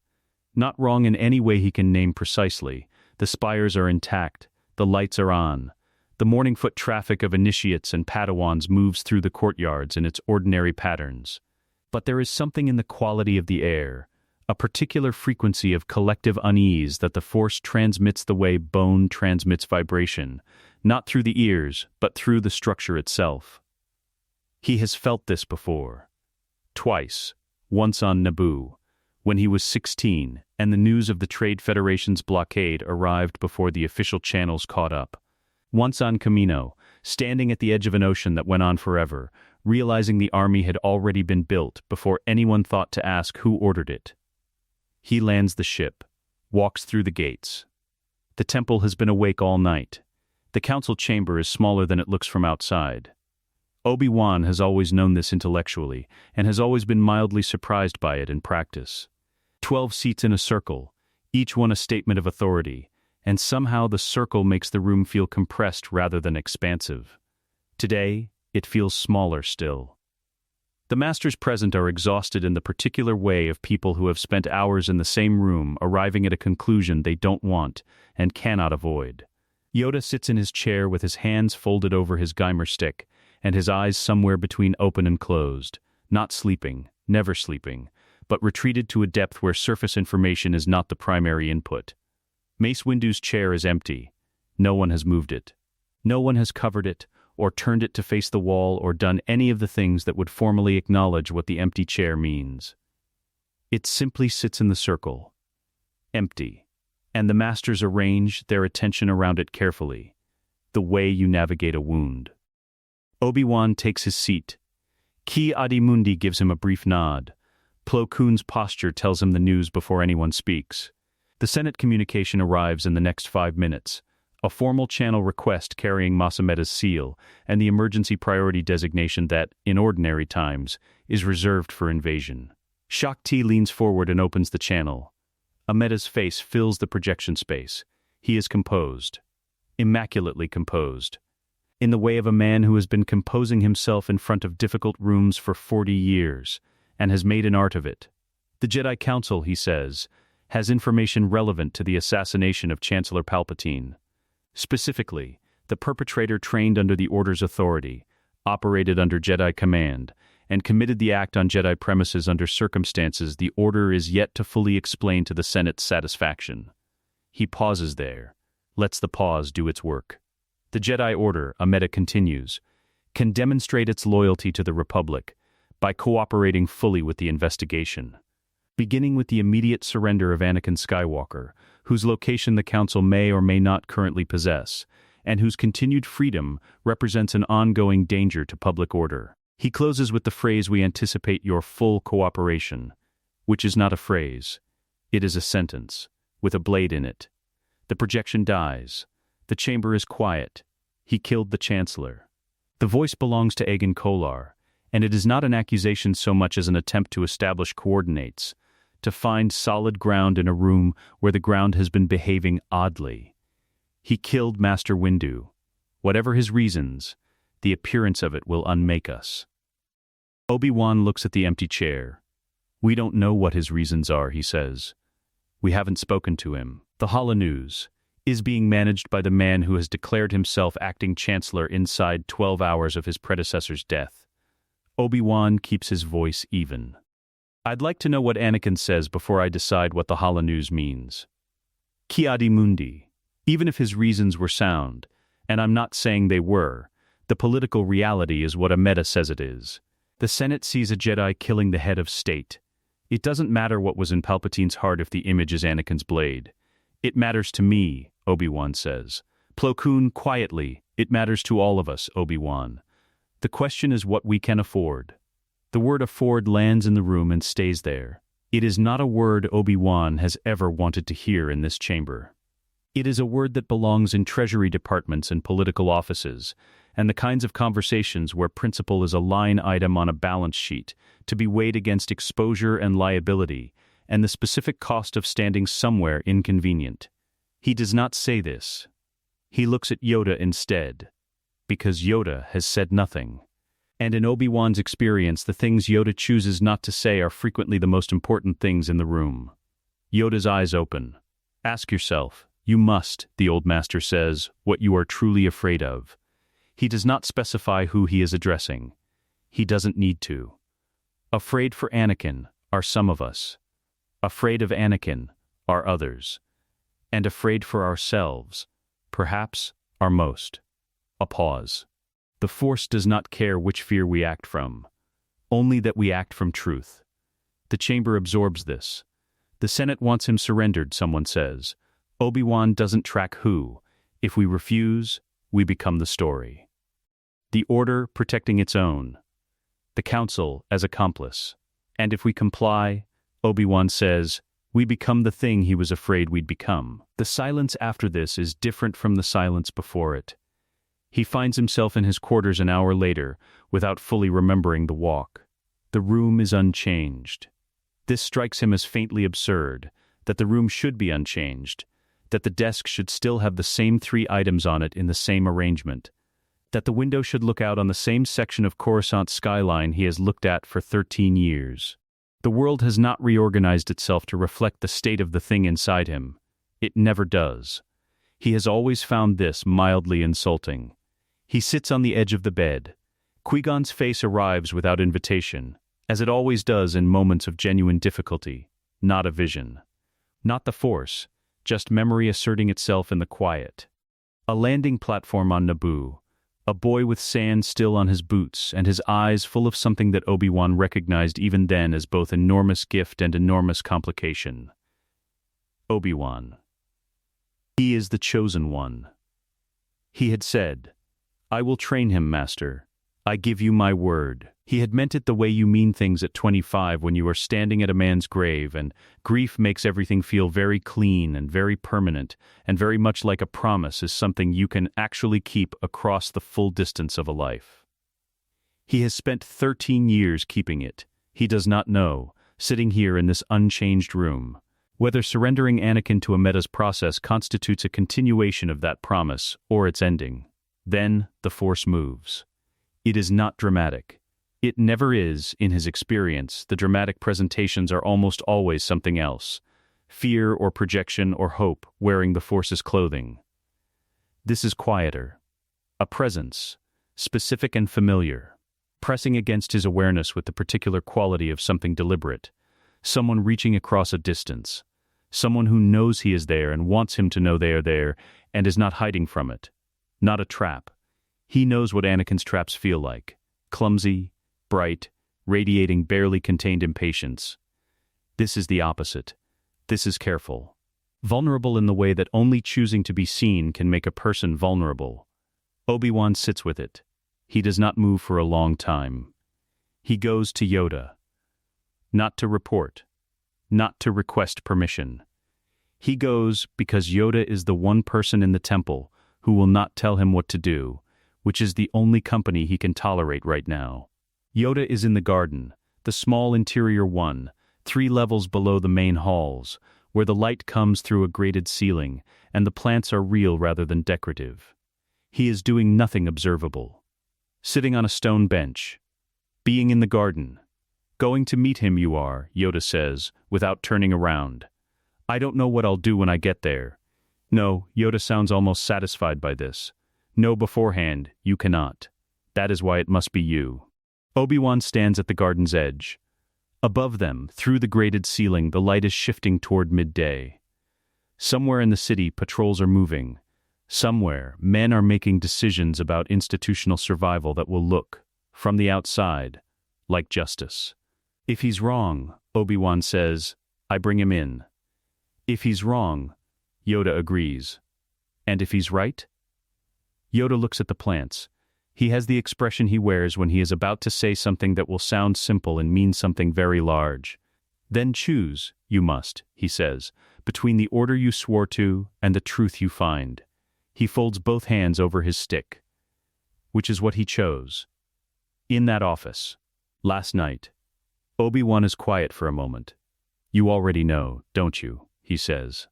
Not wrong in any way he can name precisely. The spires are intact. The lights are on. The morning foot traffic of initiates and Padawans moves through the courtyards in its ordinary patterns. But there is something in the quality of the air, a particular frequency of collective unease that the Force transmits the way bone transmits vibration, not through the ears, but through the structure itself. He has felt this before. Twice, once on Naboo, when he was 16, and the news of the Trade Federation's blockade arrived before the official channels caught up. Once on Kamino, standing at the edge of an ocean that went on forever, realizing the army had already been built before anyone thought to ask who ordered it. He lands the ship, walks through the gates. The temple has been awake all night. The council chamber is smaller than it looks from outside. Obi-Wan has always known this intellectually, and has always been mildly surprised by it in practice. 12 seats in a circle, each one a statement of authority, and somehow the circle makes the room feel compressed rather than expansive. Today, it feels smaller still. The masters present are exhausted in the particular way of people who have spent hours in the same room arriving at a conclusion they don't want and cannot avoid. Yoda sits in his chair with his hands folded over his Geimer stick, and his eyes somewhere between open and closed, not sleeping, never sleeping, but retreated to a depth where surface information is not the primary input. Mace Windu's chair is empty. No one has moved it. No one has covered it, or turned it to face the wall, or done any of the things that would formally acknowledge what the empty chair means. It simply sits in the circle. Empty. And the masters arrange their attention around it carefully, the way you navigate a wound. Obi-Wan takes his seat. Ki-Adi-Mundi gives him a brief nod. Plo Koon's posture tells him the news before anyone speaks. The Senate communication arrives in the next 5 minutes. A formal channel request carrying Masameda's seal, and the emergency priority designation that, in ordinary times, is reserved for invasion. Shakti leans forward and opens the channel. Ameda's face fills the projection space. He is composed. Immaculately composed. In the way of a man who has been composing himself in front of difficult rooms for 40 years, and has made an art of it. The Jedi Council, he says, has information relevant to the assassination of Chancellor Palpatine. Specifically, the perpetrator trained under the Order's authority, operated under Jedi command, and committed the act on Jedi premises under circumstances the Order is yet to fully explain to the Senate's satisfaction. He pauses there, lets the pause do its work. The Jedi Order, Amida continues, can demonstrate its loyalty to the Republic by cooperating fully with the investigation. Beginning with the immediate surrender of Anakin Skywalker, whose location the Council may or may not currently possess, and whose continued freedom represents an ongoing danger to public order. He closes with the phrase, "We anticipate your full cooperation," which is not a phrase. It is a sentence, with a blade in it. The projection dies. The chamber is quiet. He killed the Chancellor. The voice belongs to Aegon Kolar, and it is not an accusation so much as an attempt to establish coordinates, to find solid ground in a room where the ground has been behaving oddly. He killed Master Windu. Whatever his reasons, the appearance of it will unmake us. Obi-Wan looks at the empty chair. We don't know what his reasons are, he says. We haven't spoken to him. The Holonews is being managed by the man who has declared himself acting chancellor inside 12 hours of his predecessor's death. Obi-Wan keeps his voice even. I'd like to know what Anakin says before I decide what the Holonews means. Ki-Adi-Mundi. Even if his reasons were sound, and I'm not saying they were, the political reality is what Ameda says it is. The Senate sees a Jedi killing the head of state. It doesn't matter what was in Palpatine's heart if the image is Anakin's blade. It matters to me, Obi-Wan says. Plo Koon, quietly, it matters to all of us, Obi-Wan. The question is what we can afford. The word afford lands in the room and stays there. It is not a word Obi-Wan has ever wanted to hear in this chamber. It is a word that belongs in treasury departments and political offices, and the kinds of conversations where principle is a line item on a balance sheet, to be weighed against exposure and liability, and the specific cost of standing somewhere inconvenient. He does not say this. He looks at Yoda instead, because Yoda has said nothing. And in Obi-Wan's experience, the things Yoda chooses not to say are frequently the most important things in the room. Yoda's eyes open. Ask yourself, you must, the old master says, what you are truly afraid of. He does not specify who he is addressing. He doesn't need to. Afraid for Anakin are some of us. Afraid of Anakin are others. And afraid for ourselves, perhaps, are most. A pause. The Force does not care which fear we act from, only that we act from truth. The chamber absorbs this. The Senate wants him surrendered, someone says. Obi-Wan doesn't track who. If we refuse, we become the story. The Order protecting its own. The Council as accomplice. And if we comply, Obi-Wan says, we become the thing he was afraid we'd become. The silence after this is different from the silence before it. He finds himself in his quarters an hour later, without fully remembering the walk. The room is unchanged. This strikes him as faintly absurd, that the room should be unchanged, that the desk should still have the same 3 items on it in the same arrangement, that the window should look out on the same section of Coruscant skyline he has looked at for 13 years. The world has not reorganized itself to reflect the state of the thing inside him. It never does. He has always found this mildly insulting. He sits on the edge of the bed. Qui-Gon's face arrives without invitation, as it always does in moments of genuine difficulty, not a vision. Not the Force, just memory asserting itself in the quiet. A landing platform on Naboo, a boy with sand still on his boots and his eyes full of something that Obi-Wan recognized even then as both enormous gift and enormous complication. Obi-Wan. He is the chosen one. He had said, I will train him, Master. I give you my word. He had meant it the way you mean things at 25 when you are standing at a man's grave and grief makes everything feel very clean and very permanent and very much like a promise is something you can actually keep across the full distance of a life. He has spent 13 years keeping it. He does not know, sitting here in this unchanged room, whether surrendering Anakin to Amida's process constitutes a continuation of that promise or its ending. Then the Force moves. It is not dramatic. It never is, in his experience. The dramatic presentations are almost always something else. Fear or projection or hope wearing the Force's clothing. This is quieter. A presence, specific and familiar, pressing against his awareness with the particular quality of something deliberate. Someone reaching across a distance. Someone who knows he is there and wants him to know they are there and is not hiding from it. Not a trap. He knows what Anakin's traps feel like. Clumsy, bright, radiating barely contained impatience. This is the opposite. This is careful. Vulnerable in the way that only choosing to be seen can make a person vulnerable. Obi-Wan sits with it. He does not move for a long time. He goes to Yoda. Not to report. Not to request permission. He goes because Yoda is the one person in the temple who will not tell him what to do, which is the only company he can tolerate right now. Yoda is in the garden, the small interior one, 3 levels below the main halls, where the light comes through a grated ceiling, and the plants are real rather than decorative. He is doing nothing observable. Sitting on a stone bench. Being in the garden. Going to meet him you are, Yoda says, without turning around. I don't know what I'll do when I get there. No, Yoda sounds almost satisfied by this. No, beforehand, you cannot. That is why it must be you. Obi-Wan stands at the garden's edge. Above them, through the grated ceiling, the light is shifting toward midday. Somewhere in the city, patrols are moving. Somewhere, men are making decisions about institutional survival that will look, from the outside, like justice. If he's wrong, Obi-Wan says, I bring him in. If he's wrong, Yoda agrees. And if he's right? Yoda looks at the plants. He has the expression he wears when he is about to say something that will sound simple and mean something very large. Then choose, you must, he says, between the order you swore to and the truth you find. He folds both hands over his stick. Which is what he chose. In that office. Last night. Obi-Wan is quiet for a moment. You already know, don't you? He says.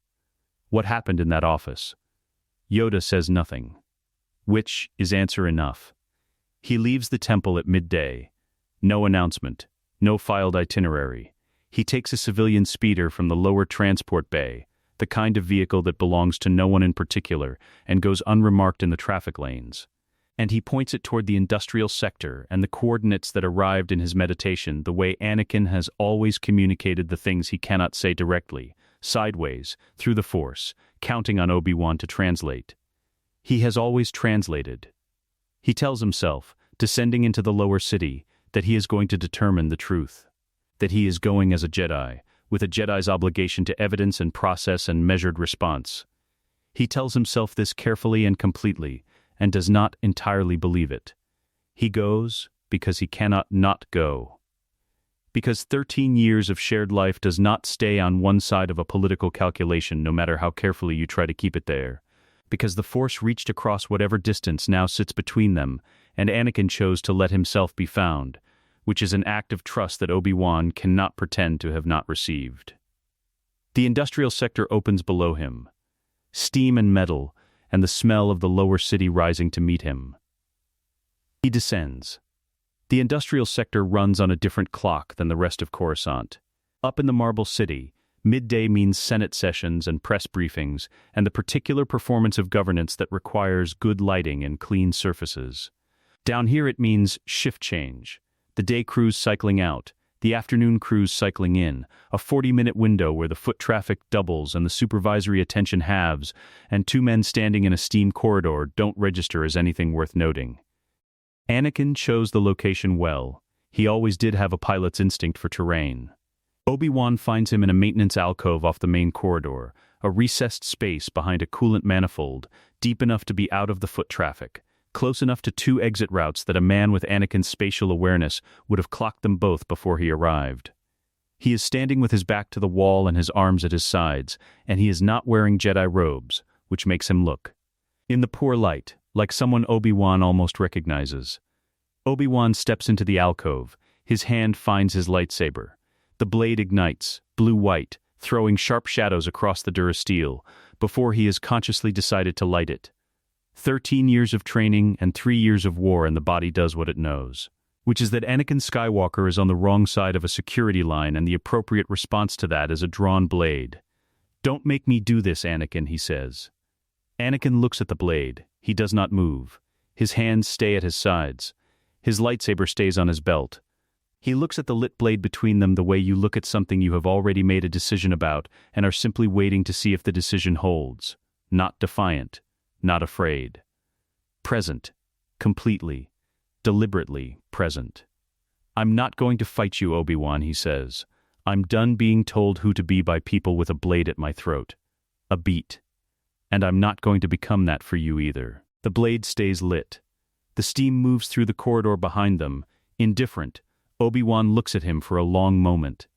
What happened in that office? Yoda says nothing. Which is answer enough. He leaves the temple at midday. No announcement, no filed itinerary. He takes a civilian speeder from the lower transport bay, the kind of vehicle that belongs to no one in particular, and goes unremarked in the traffic lanes. And he points it toward the industrial sector and the coordinates that arrived in his meditation the way Anakin has always communicated the things he cannot say directly, sideways, through the Force, counting on Obi-Wan to translate. He has always translated. He tells himself, descending into the lower city, that he is going to determine the truth. That he is going as a Jedi, with a Jedi's obligation to evidence and process and measured response. He tells himself this carefully and completely, and does not entirely believe it. He goes because he cannot not go. Because 13 years of shared life does not stay on one side of a political calculation no matter how carefully you try to keep it there. Because the Force reached across whatever distance now sits between them, and Anakin chose to let himself be found, which is an act of trust that Obi-Wan cannot pretend to have not received. The industrial sector opens below him. Steam and metal, and the smell of the lower city rising to meet him. He descends. The industrial sector runs on a different clock than the rest of Coruscant. Up in the Marble City, midday means Senate sessions and press briefings, and the particular performance of governance that requires good lighting and clean surfaces. Down here it means shift change. The day crews cycling out, the afternoon crews cycling in, a 40-minute window where the foot traffic doubles and the supervisory attention halves, and two men standing in a steam corridor don't register as anything worth noting. Anakin chose the location well. He always did have a pilot's instinct for terrain. Obi-Wan finds him in a maintenance alcove off the main corridor, a recessed space behind a coolant manifold, deep enough to be out of the foot traffic, close enough to two exit routes that a man with Anakin's spatial awareness would have clocked them both before he arrived. He is standing with his back to the wall and his arms at his sides, and he is not wearing Jedi robes, which makes him look, in the poor light, like someone Obi-Wan almost recognizes. Obi-Wan steps into the alcove. His hand finds his lightsaber. The blade ignites, blue-white, throwing sharp shadows across the durasteel, before he has consciously decided to light it. 13 years of training and 3 years of war, and the body does what it knows, which is that Anakin Skywalker is on the wrong side of a security line, and the appropriate response to that is a drawn blade. "Don't make me do this, Anakin," he says. Anakin looks at the blade. He does not move. His hands stay at his sides. His lightsaber stays on his belt. He looks at the lit blade between them the way you look at something you have already made a decision about and are simply waiting to see if the decision holds. Not defiant. Not afraid. Present. Completely. Deliberately present. "I'm not going to fight you, Obi-Wan," he says. "I'm done being told who to be by people with a blade at my throat. A beat. And I'm not going to become that for you either." The blade stays lit. The steam moves through the corridor behind them. Indifferent, Obi-Wan looks at him for a long moment.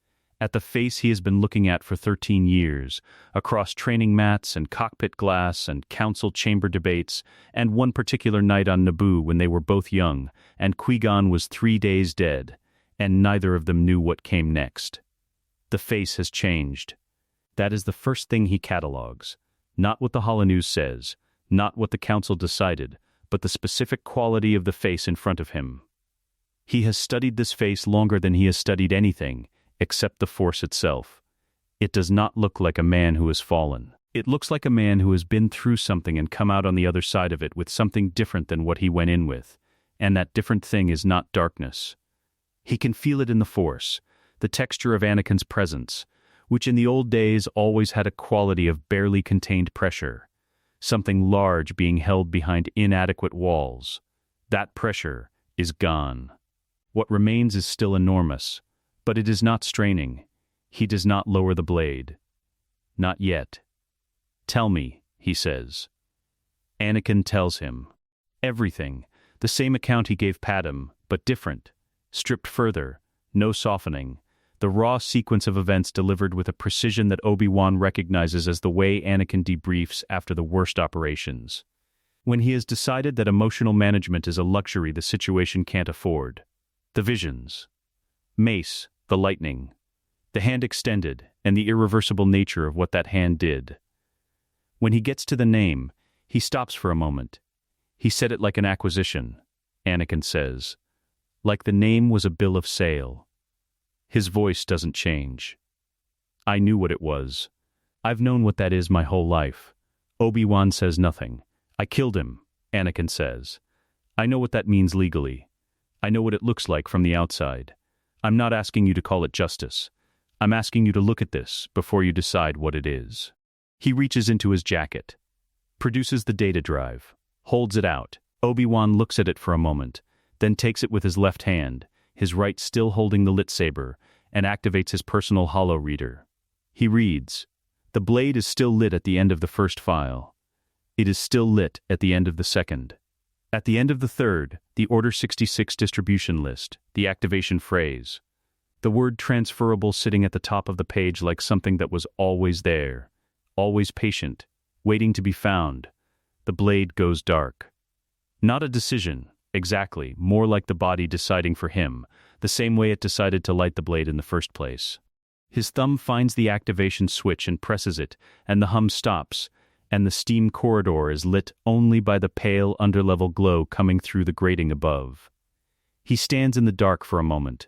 At the face he has been looking at for 13 years, across training mats and cockpit glass and council chamber debates, and one particular night on Naboo when they were both young, and Qui-Gon was 3 days dead, and neither of them knew what came next. The face has changed. That is the first thing he catalogues. Not what the Holonews says, not what the council decided, but the specific quality of the face in front of him. He has studied this face longer than he has studied anything, except the Force itself. It does not look like a man who has fallen. It looks like a man who has been through something and come out on the other side of it with something different than what he went in with, and that different thing is not darkness. He can feel it in the Force, the texture of Anakin's presence, which in the old days always had a quality of barely contained pressure, something large being held behind inadequate walls. That pressure is gone. What remains is still enormous, but it is not straining. He does not lower the blade. Not yet. "Tell me," he says. Anakin tells him. Everything, the same account he gave Padmé, but different, stripped further, no softening, the raw sequence of events delivered with a precision that Obi-Wan recognizes as the way Anakin debriefs after the worst operations. When he has decided that emotional management is a luxury the situation can't afford. The visions. Mace, the lightning. The hand extended, and the irreversible nature of what that hand did. When he gets to the name, he stops for a moment. He said it like an acquisition, Anakin says. Like the name was a bill of sale. His voice doesn't change. I knew what it was. I've known what that is my whole life. Obi-Wan says nothing. I killed him, Anakin says. I know what that means legally. I know what it looks like from the outside. I'm not asking you to call it justice. I'm asking you to look at this before you decide what it is. He reaches into his jacket, produces the data drive, holds it out. Obi-Wan looks at it for a moment, then takes it with his left hand, his right still holding the lightsaber, and activates his personal holo reader. He reads, "The blade is still lit at the end of the first file. It is still lit at the end of the second. At the end of the third, the Order 66 distribution list, the activation phrase. The word transferable sitting at the top of the page like something that was always there, always patient, waiting to be found. The blade goes dark. Not a decision, exactly, more like the body deciding for him, the same way it decided to light the blade in the first place. His thumb finds the activation switch and presses it, and the hum stops, and the steam corridor is lit only by the pale underlevel glow coming through the grating above. He stands in the dark for a moment.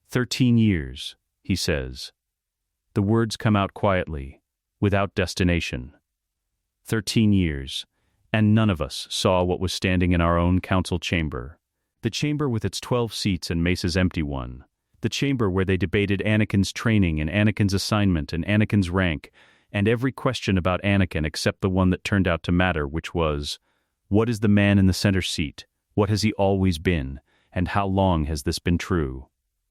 13 years, he says. The words come out quietly, without destination. 13 years, and none of us saw what was standing in our own council chamber. The chamber with its 12 seats and Mace's empty one. The chamber where they debated Anakin's training and Anakin's assignment and Anakin's rank, and every question about Anakin except the one that turned out to matter, which was, what is the man in the center seat? What has he always been? And how long has this been true?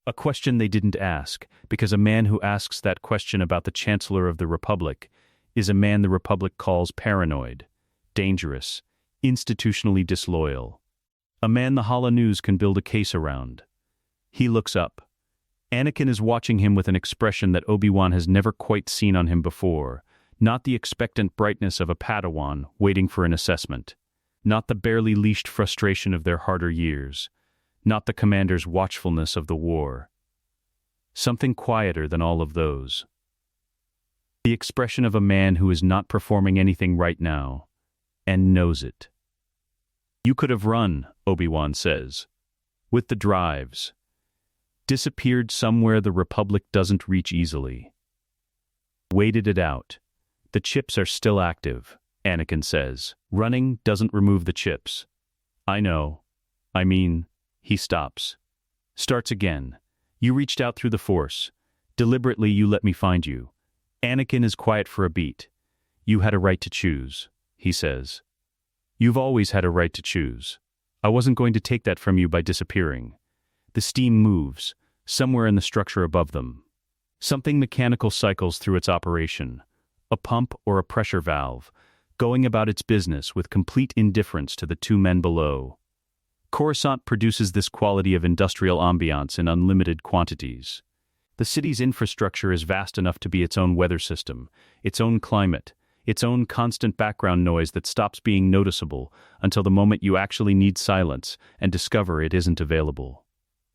A question they didn't ask, because a man who asks that question about the Chancellor of the Republic is a man the Republic calls paranoid, dangerous, institutionally disloyal. A man the Hala News can build a case around. He looks up. Anakin is watching him with an expression that Obi-Wan has never quite seen on him before, not the expectant brightness of a Padawan waiting for an assessment, not the barely leashed frustration of their harder years, not the commander's watchfulness of the war. Something quieter than all of those. The expression of a man who is not performing anything right now, and knows it. You could have run, Obi-Wan says, with the drives. Disappeared somewhere the Republic doesn't reach easily. Waited it out. The chips are still active, Anakin says. Running doesn't remove the chips. I know. I mean, he stops. Starts again. You reached out through the Force. Deliberately you let me find you. Anakin is quiet for a beat. You had a right to choose, he says. You've always had a right to choose. I wasn't going to take that from you by disappearing. The steam moves, somewhere in the structure above them. Something mechanical cycles through its operation, a pump or a pressure valve, going about its business with complete indifference to the two men below. Coruscant produces this quality of industrial ambiance in unlimited quantities. The city's infrastructure is vast enough to be its own weather system, its own climate, its own constant background noise that stops being noticeable until the moment you actually need silence and discover it isn't available.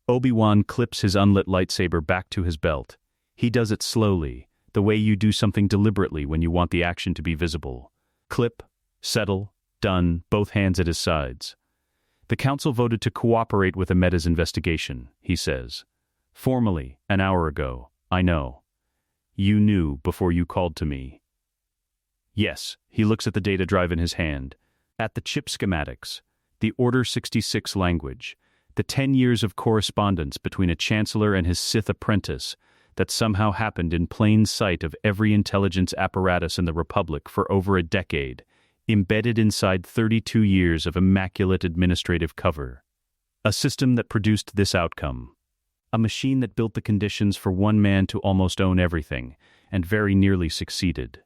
Obi-Wan clips his unlit lightsaber back to his belt. He does it slowly, the way you do something deliberately when you want the action to be visible. Clip, settle, done, both hands at his sides. The council voted to cooperate with Ameda's investigation, he says. Formally, an hour ago, I know. You knew before you called to me. Yes, he looks at the data drive in his hand, at the chip schematics, the Order 66 language, the 10 years of correspondence between a chancellor and his Sith apprentice that somehow happened in plain sight of every intelligence apparatus in the Republic for over a decade, embedded inside 32 years of immaculate administrative cover. A system that produced this outcome. A machine that built the conditions for one man to almost own everything, and very nearly succeeded.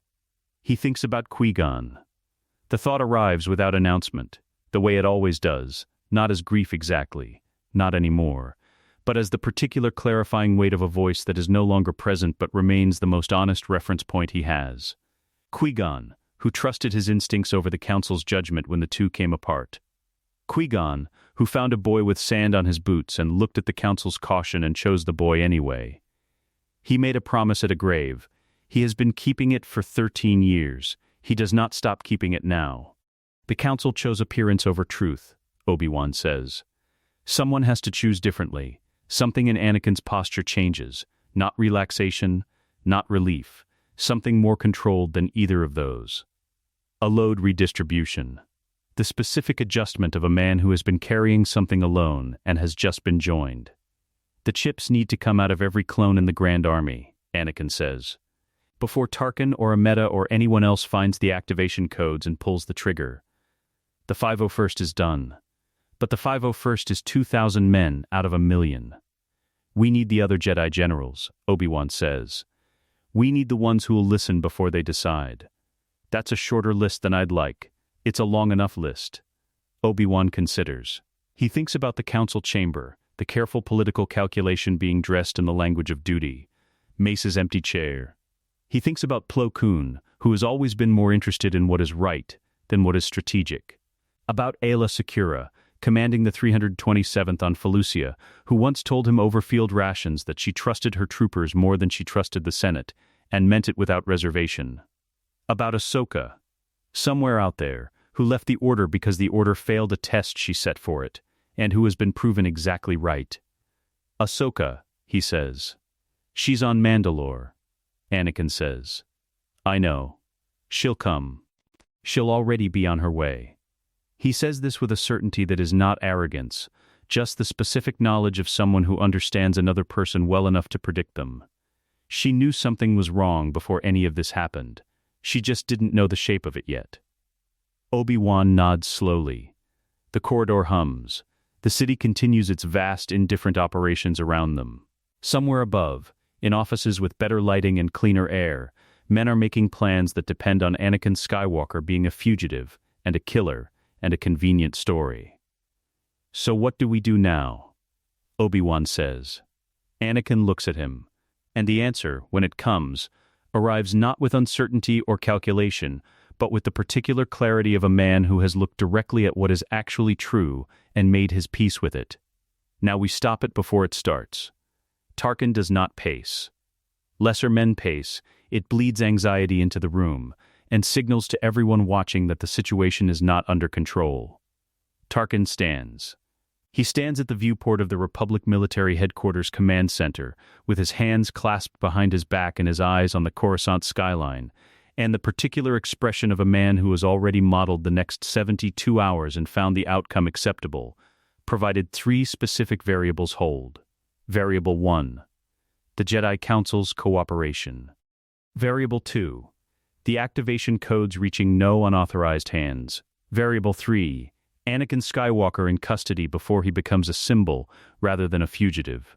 He thinks about Qui-Gon. The thought arrives without announcement, the way it always does, not as grief exactly, not anymore, but as the particular clarifying weight of a voice that is no longer present but remains the most honest reference point he has. Qui-Gon, who trusted his instincts over the Council's judgment when the two came apart. Qui-Gon, who found a boy with sand on his boots and looked at the Council's caution and chose the boy anyway. He made a promise at a grave. He has been keeping it for 13 years. He does not stop keeping it now. The council chose appearance over truth, Obi-Wan says. Someone has to choose differently. Something in Anakin's posture changes. Not relaxation, not relief. Something more controlled than either of those. A load redistribution. The specific adjustment of a man who has been carrying something alone and has just been joined. The chips need to come out of every clone in the Grand Army, Anakin says. Before Tarkin or Amidala or anyone else finds the activation codes and pulls the trigger. The 501st is done. But the 501st is 2,000 men out of 1,000,000. We need the other Jedi generals, Obi-Wan says. We need the ones who will listen before they decide. That's a shorter list than I'd like. It's a long enough list. Obi-Wan considers. He thinks about the council chamber, the careful political calculation being dressed in the language of duty. Mace's empty chair. He thinks about Plo Koon, who has always been more interested in what is right than what is strategic. About Aayla Secura, commanding the 327th on Felucia, who once told him over field rations that she trusted her troopers more than she trusted the Senate, and meant it without reservation. About Ahsoka, somewhere out there, who left the Order because the Order failed a test she set for it, and who has been proven exactly right. Ahsoka, he says. She's on Mandalore. Anakin says. I know. She'll come. She'll already be on her way. He says this with a certainty that is not arrogance, just the specific knowledge of someone who understands another person well enough to predict them. She knew something was wrong before any of this happened. She just didn't know the shape of it yet. Obi-Wan nods slowly. The corridor hums. The city continues its vast, indifferent operations around them. Somewhere above, in offices with better lighting and cleaner air, men are making plans that depend on Anakin Skywalker being a fugitive and a killer and a convenient story. So what do we do now? Obi-Wan says. Anakin looks at him, and the answer, when it comes, arrives not with uncertainty or calculation, but with the particular clarity of a man who has looked directly at what is actually true and made his peace with it. Now we stop it before it starts. Tarkin does not pace. Lesser men pace. It bleeds anxiety into the room, and signals to everyone watching that the situation is not under control. Tarkin stands. He stands at the viewport of the Republic Military Headquarters Command Center, with his hands clasped behind his back and his eyes on the Coruscant skyline, and the particular expression of a man who has already modeled the next 72 hours and found the outcome acceptable, provided 3 specific variables hold. Variable 1. The Jedi Council's cooperation. Variable 2. The activation codes reaching no unauthorized hands. Variable 3. Anakin Skywalker in custody before he becomes a symbol rather than a fugitive.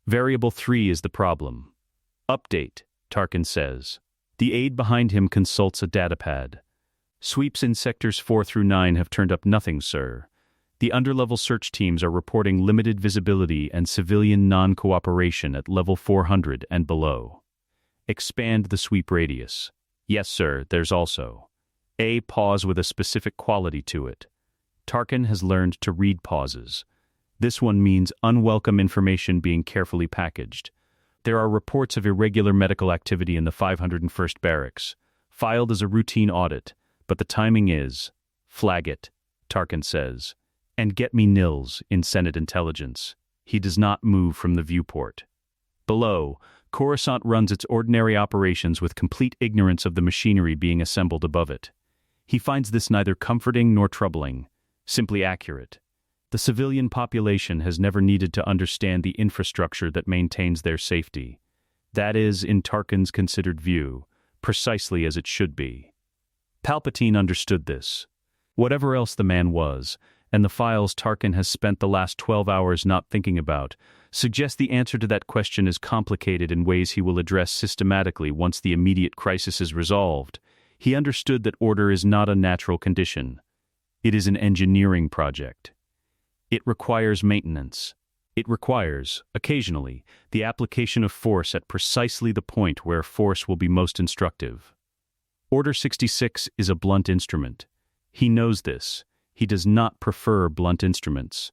Variable 3 is the problem. Update, Tarkin says. The aide behind him consults a datapad. Sweeps in sectors 4 through 9 have turned up nothing, sir. The underlevel search teams are reporting limited visibility and civilian non-cooperation at level 400 and below. Expand the sweep radius. Yes, sir, there's also a pause with a specific quality to it. Tarkin has learned to read pauses. This one means unwelcome information being carefully packaged. There are reports of irregular medical activity in the 501st Barracks, filed as a routine audit, but the timing is, flag it, Tarkin says, and get me nils in Senate intelligence. He does not move from the viewport. Below, Coruscant runs its ordinary operations with complete ignorance of the machinery being assembled above it. He finds this neither comforting nor troubling, simply accurate. The civilian population has never needed to understand the infrastructure that maintains their safety. That is, in Tarkin's considered view, precisely as it should be. Palpatine understood this. Whatever else the man was, and the files Tarkin has spent the last 12 hours not thinking about, suggest the answer to that question is complicated in ways he will address systematically once the immediate crisis is resolved. He understood that order is not a natural condition. It is an engineering project. It requires maintenance. It requires, occasionally, the application of force at precisely the point where force will be most instructive. Order 66 is a blunt instrument. He knows this. He does not prefer blunt instruments.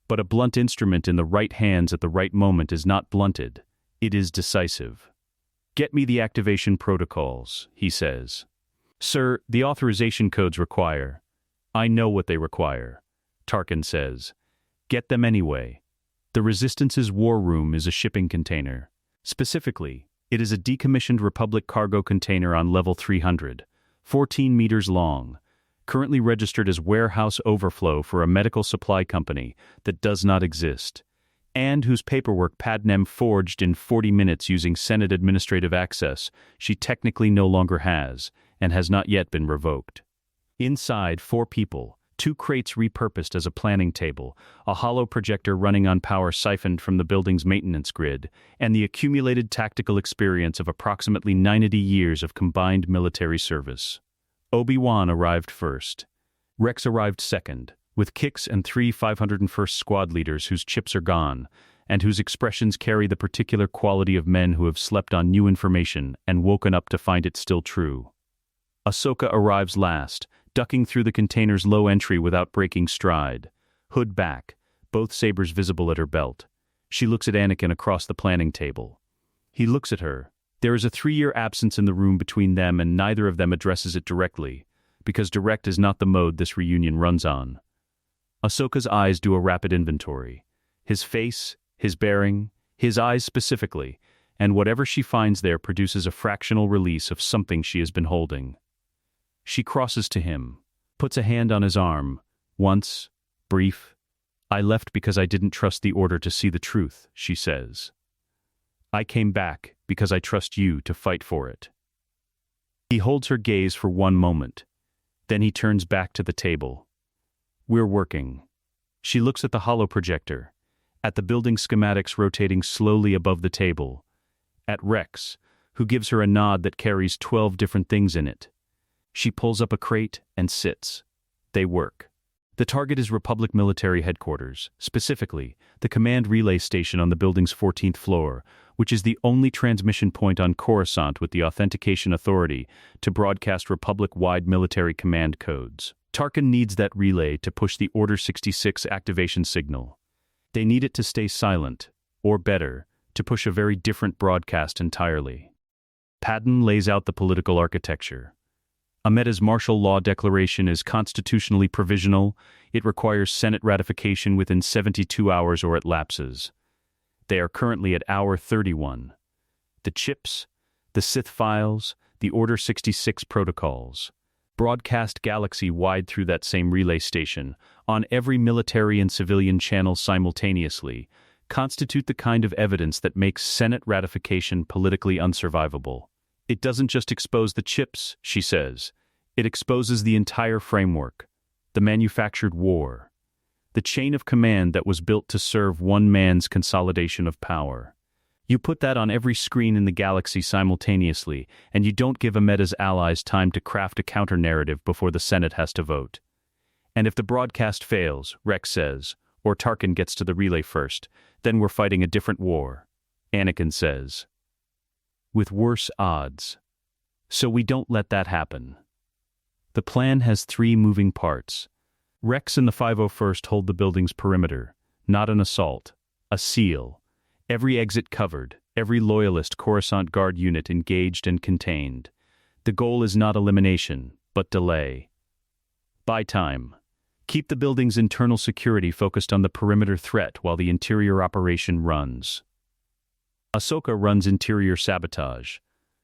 But a blunt instrument in the right hands at the right moment is not blunted. It is decisive. "Get me the activation protocols," he says. "Sir, the authorization codes require." "I know what they require," Tarkin says. "Get them anyway." The Resistance's war room is a shipping container. Specifically, it is a decommissioned Republic cargo container on level 300, 14 meters long, currently registered as warehouse overflow for a medical supply company that does not exist, and whose paperwork Padmé forged in 40 minutes using Senate administrative access she technically no longer has, and has not yet been revoked. Inside, 4 people, 2 crates repurposed as a planning table, a hollow projector running on power siphoned from the building's maintenance grid, and the accumulated tactical experience of approximately 90 years of combined military service. Obi-Wan arrived first. Rex arrived second, with Kix and 3 501st Squad leaders whose chips are gone, and whose expressions carry the particular quality of men who have slept on new information and woken up to find it still true. Ahsoka arrives last, ducking through the container's low entry without breaking stride. Hood back, both sabers visible at her belt. She looks at Anakin across the planning table. He looks at her. There is a 3-year absence in the room between them, and neither of them addresses it directly, because direct is not the mode this reunion runs on. Ahsoka's eyes do a rapid inventory. His face, his bearing, his eyes specifically, and whatever she finds there produces a fractional release of something she has been holding. She crosses to him, puts a hand on his arm, once, brief. "I left because I didn't trust the Order to see the truth," she says. "I came back because I trust you to fight for it." He holds her gaze for one moment. Then he turns back to the table. "We're working." She looks at the hollow projector, at the building schematics rotating slowly above the table, at Rex, who gives her a nod that carries 12 different things in it. She pulls up a crate and sits. They work. The target is Republic Military Headquarters, specifically, the command relay station on the building's 14th floor, which is the only transmission point on Coruscant with the authentication authority to broadcast Republic-wide military command codes. Tarkin needs that relay to push the Order 66 activation signal. They need it to stay silent, or better, to push a very different broadcast entirely. Padmé lays out the political architecture. Amida's martial law declaration is constitutionally provisional. It requires Senate ratification within 72 hours or it lapses. They are currently at hour 31. The chips, the Sith files, the Order 66 protocols, broadcast galaxy-wide through that same relay station, on every military and civilian channel simultaneously, constitute the kind of evidence that makes Senate ratification politically unsurvivable. It doesn't just expose the chips, she says. It exposes the entire framework, the manufactured war, the chain of command that was built to serve one man's consolidation of power. You put that on every screen in the galaxy simultaneously, and you don't give Amida's allies time to craft a counter-narrative before the Senate has to vote. And if the broadcast fails, Rex says, or Tarkin gets to the relay first, then we're fighting a different war, Anakin says. With worse odds. So we don't let that happen. The plan has 3 moving parts. Rex and the 501st hold the building's perimeter, not an assault, a seal. Every exit covered, every loyalist Coruscant Guard unit engaged and contained. The goal is not elimination, but delay. Buy time. Keep the building's internal security focused on the perimeter threat while the interior operation runs. Ahsoka runs interior sabotage.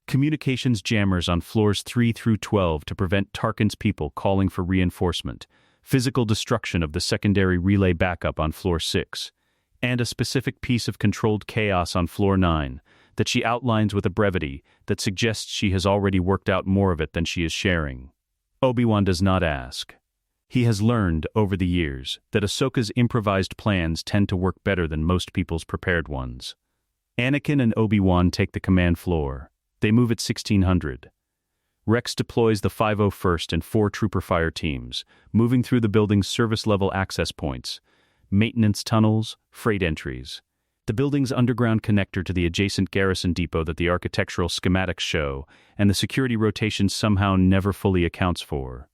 Communications jammers on floors 3 through 12 to prevent Tarkin's people calling for reinforcement, physical destruction of the secondary relay backup on floor 6, and a specific piece of controlled chaos on floor 9 that she outlines with a brevity that suggests she has already worked out more of it than she is sharing. Obi-Wan does not ask. He has learned, over the years, that Ahsoka's improvised plans tend to work better than most people's prepared ones. Anakin and Obi-Wan take the command floor. They move at 1600. Rex deploys the 501st and 4 trooper fire teams, moving through the building's service-level access points, maintenance tunnels, freight entries. The building's underground connector to the adjacent garrison depot that the architectural schematics show, and the security rotation somehow never fully accounts for.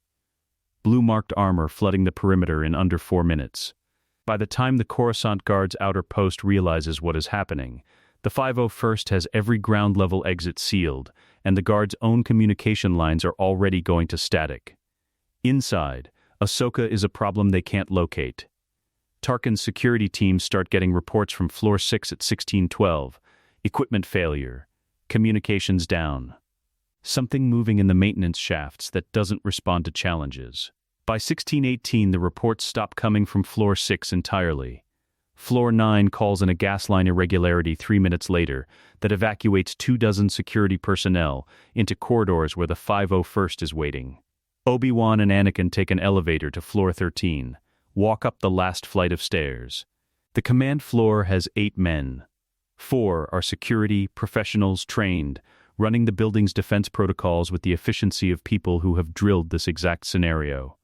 Blue-marked armor flooding the perimeter in under 4 minutes. By the time the Coruscant Guard's outer post realizes what is happening, The 501st has every ground-level exit sealed, and the guards' own communication lines are already going to static. Inside, Ahsoka is a problem they can't locate. Tarkin's security teams start getting reports from Floor 6 at 1612. Equipment failure. Communications down. Something moving in the maintenance shafts that doesn't respond to challenges. By 1618, the reports stop coming from Floor 6 entirely. Floor 9 calls in a gas line irregularity 3 minutes later that evacuates 24 security personnel into corridors where the 501st is waiting. Obi-Wan and Anakin take an elevator to Floor 13, walk up the last flight of stairs. The command floor has 8 men. 4 are security professionals trained, running the building's defense protocols with the efficiency of people who have drilled this exact scenario.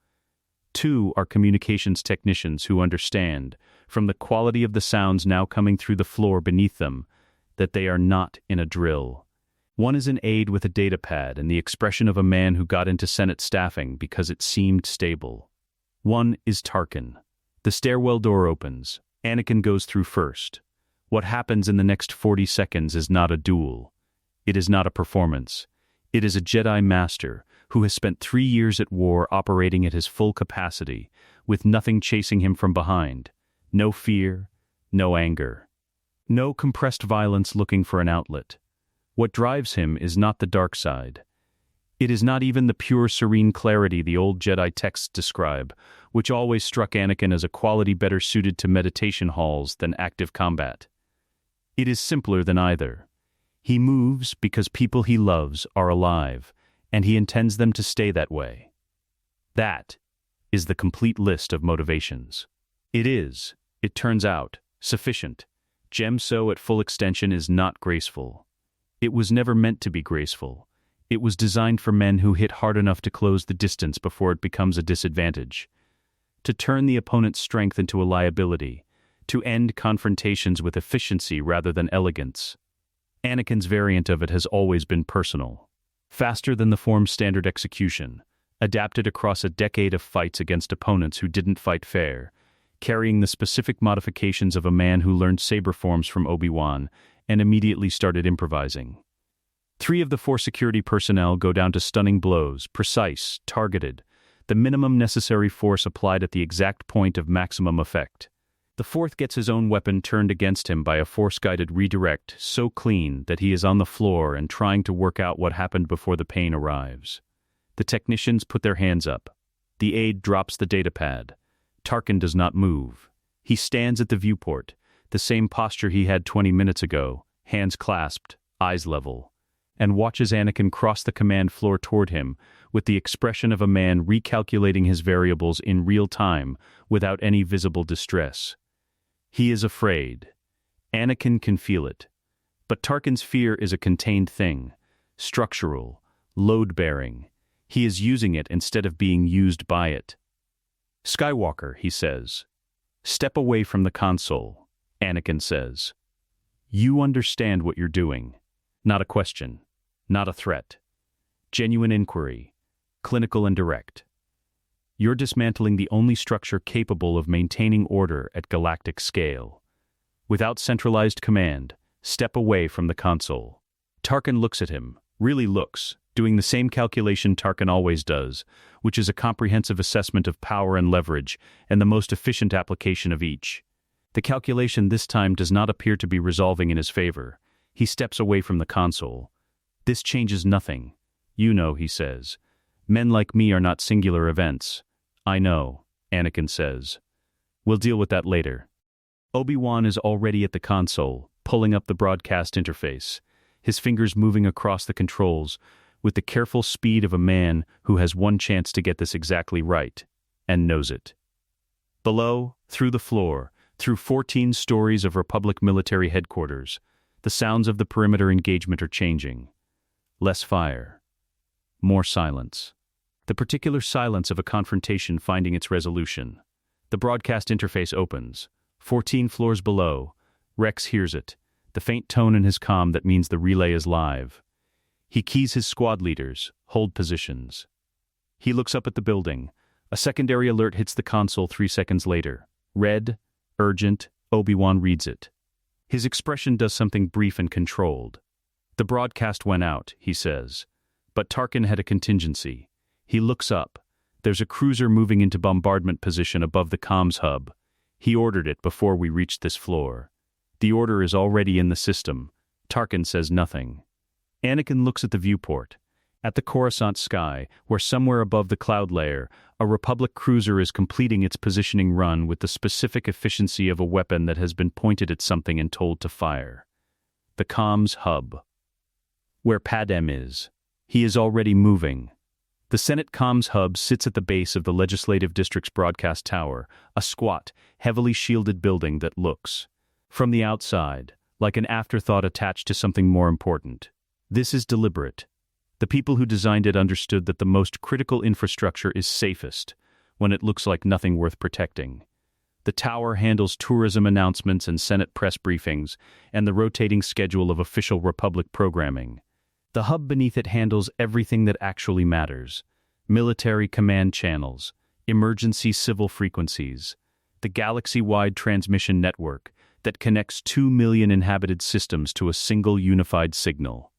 2 are communications technicians who understand, from the quality of the sounds now coming through the floor beneath them, that they are not in a drill. 1 is an aide with a datapad and the expression of a man who got into Senate staffing because it seemed stable. 1 is Tarkin. The stairwell door opens. Anakin goes through first. What happens in the next 40 seconds is not a duel. It is not a performance. It is a Jedi Master who has spent 3 years at war operating at his full capacity, with nothing chasing him from behind. No fear, no anger. No compressed violence looking for an outlet. What drives him is not the dark side. It is not even the pure serene clarity the old Jedi texts describe, which always struck Anakin as a quality better suited to meditation halls than active combat. It is simpler than either. He moves because people he loves are alive, and he intends them to stay that way. That is the complete list of motivations. It is, it turns out, sufficient. Gemso at full extension is not graceful. It was never meant to be graceful. It was designed for men who hit hard enough to close the distance before it becomes a disadvantage. To turn the opponent's strength into a liability. To end confrontations with efficiency rather than elegance. Anakin's variant of it has always been personal. Faster than the form's standard execution. Adapted across a decade of fights against opponents who didn't fight fair. Carrying the specific modifications of a man who learned saber forms from Obi-Wan and immediately started improvising. 3 of the 4 security personnel go down to stunning blows, precise, targeted, the minimum necessary force applied at the exact point of maximum effect. The 4th gets his own weapon turned against him by a force-guided redirect so clean that he is on the floor and trying to work out what happened before the pain arrives. The technicians put their hands up. The aide drops the datapad. Tarkin does not move. He stands at the viewport, the same posture he had 20 minutes ago, hands clasped, eyes level, and watches Anakin cross the command floor toward him with the expression of a man recalculating his variables in real time without any visible distress. He is afraid. Anakin can feel it. But Tarkin's fear is a contained thing, structural, load-bearing. He is using it instead of being used by it. Skywalker, he says. Step away from the console, Anakin says. You understand what you're doing. Not a question. Not a threat. Genuine inquiry. Clinical and direct. You're dismantling the only structure capable of maintaining order at galactic scale. Without centralized command, step away from the console. Tarkin looks at him, really looks, doing the same calculation Tarkin always does, which is a comprehensive assessment of power and leverage and the most efficient application of each. The calculation this time does not appear to be resolving in his favor. He steps away from the console. This changes nothing. You know, he says. Men like me are not singular events. I know, Anakin says. We'll deal with that later. Obi-Wan is already at the console, pulling up the broadcast interface, his fingers moving across the controls with the careful speed of a man who has one chance to get this exactly right, and knows it. Below, through the floor, through 14 stories of Republic military headquarters, the sounds of the perimeter engagement are changing. Less fire. More silence. The particular silence of a confrontation finding its resolution. The broadcast interface opens. 14 floors below. Rex hears it, the faint tone in his comm that means the relay is live. He keys his squad leaders, hold positions. He looks up at the building. A secondary alert hits the console 3 seconds later. Red, urgent, Obi-Wan reads it. His expression does something brief and controlled. "The broadcast went out," he says. But Tarkin had a contingency. He looks up. There's a cruiser moving into bombardment position above the comms hub. He ordered it before we reached this floor. The order is already in the system. Tarkin says nothing. Anakin looks at the viewport. At the Coruscant sky, where somewhere above the cloud layer, a Republic cruiser is completing its positioning run with the specific efficiency of a weapon that has been pointed at something and told to fire. The comms hub. Where Padmé is. He is already moving. The Senate comms hub sits at the base of the Legislative District's broadcast tower, a squat, heavily shielded building that looks, from the outside, like an afterthought attached to something more important. This is deliberate. The people who designed it understood that the most critical infrastructure is safest, when it looks like nothing worth protecting. The tower handles tourism announcements and Senate press briefings, and the rotating schedule of official Republic programming. The hub beneath it handles everything that actually matters: military command channels, emergency civil frequencies, the galaxy-wide transmission network that connects 2 million inhabited systems to a single unified signal.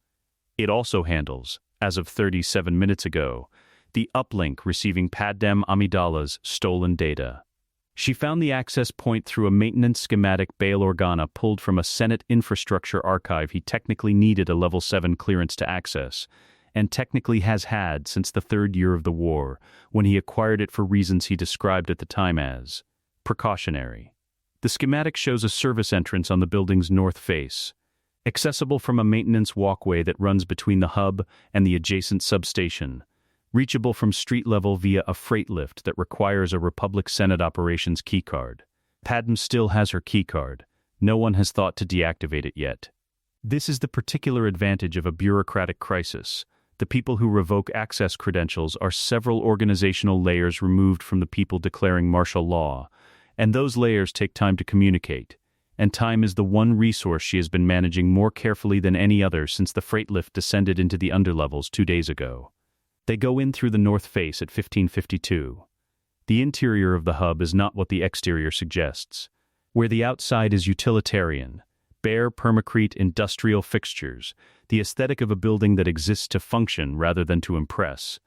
It also handles, as of 37 minutes ago, the uplink receiving Padmé Amidala's stolen data. She found the access point through a maintenance schematic Leia Organa pulled from a Senate infrastructure archive he technically needed a Level 7 clearance to access, and technically has had since the third year of the war, when he acquired it for reasons he described at the time as precautionary. The schematic shows a service entrance on the building's north face, accessible from a maintenance walkway that runs between the hub and the adjacent substation, reachable from street level via a freight lift that requires a Republic Senate operations keycard. Padmé still has her keycard. No one has thought to deactivate it yet. This is the particular advantage of a bureaucratic crisis. The people who revoke access credentials are several organizational layers removed from the people declaring martial law, and those layers take time to communicate. And time is the one resource she has been managing more carefully than any other since the freight lift descended into the underlevels 2 days ago. They go in through the north face at 1552. The interior of the hub is not what the exterior suggests. Where the outside is utilitarian, bare permacrete industrial fixtures, the aesthetic of a building that exists to function rather than to impress,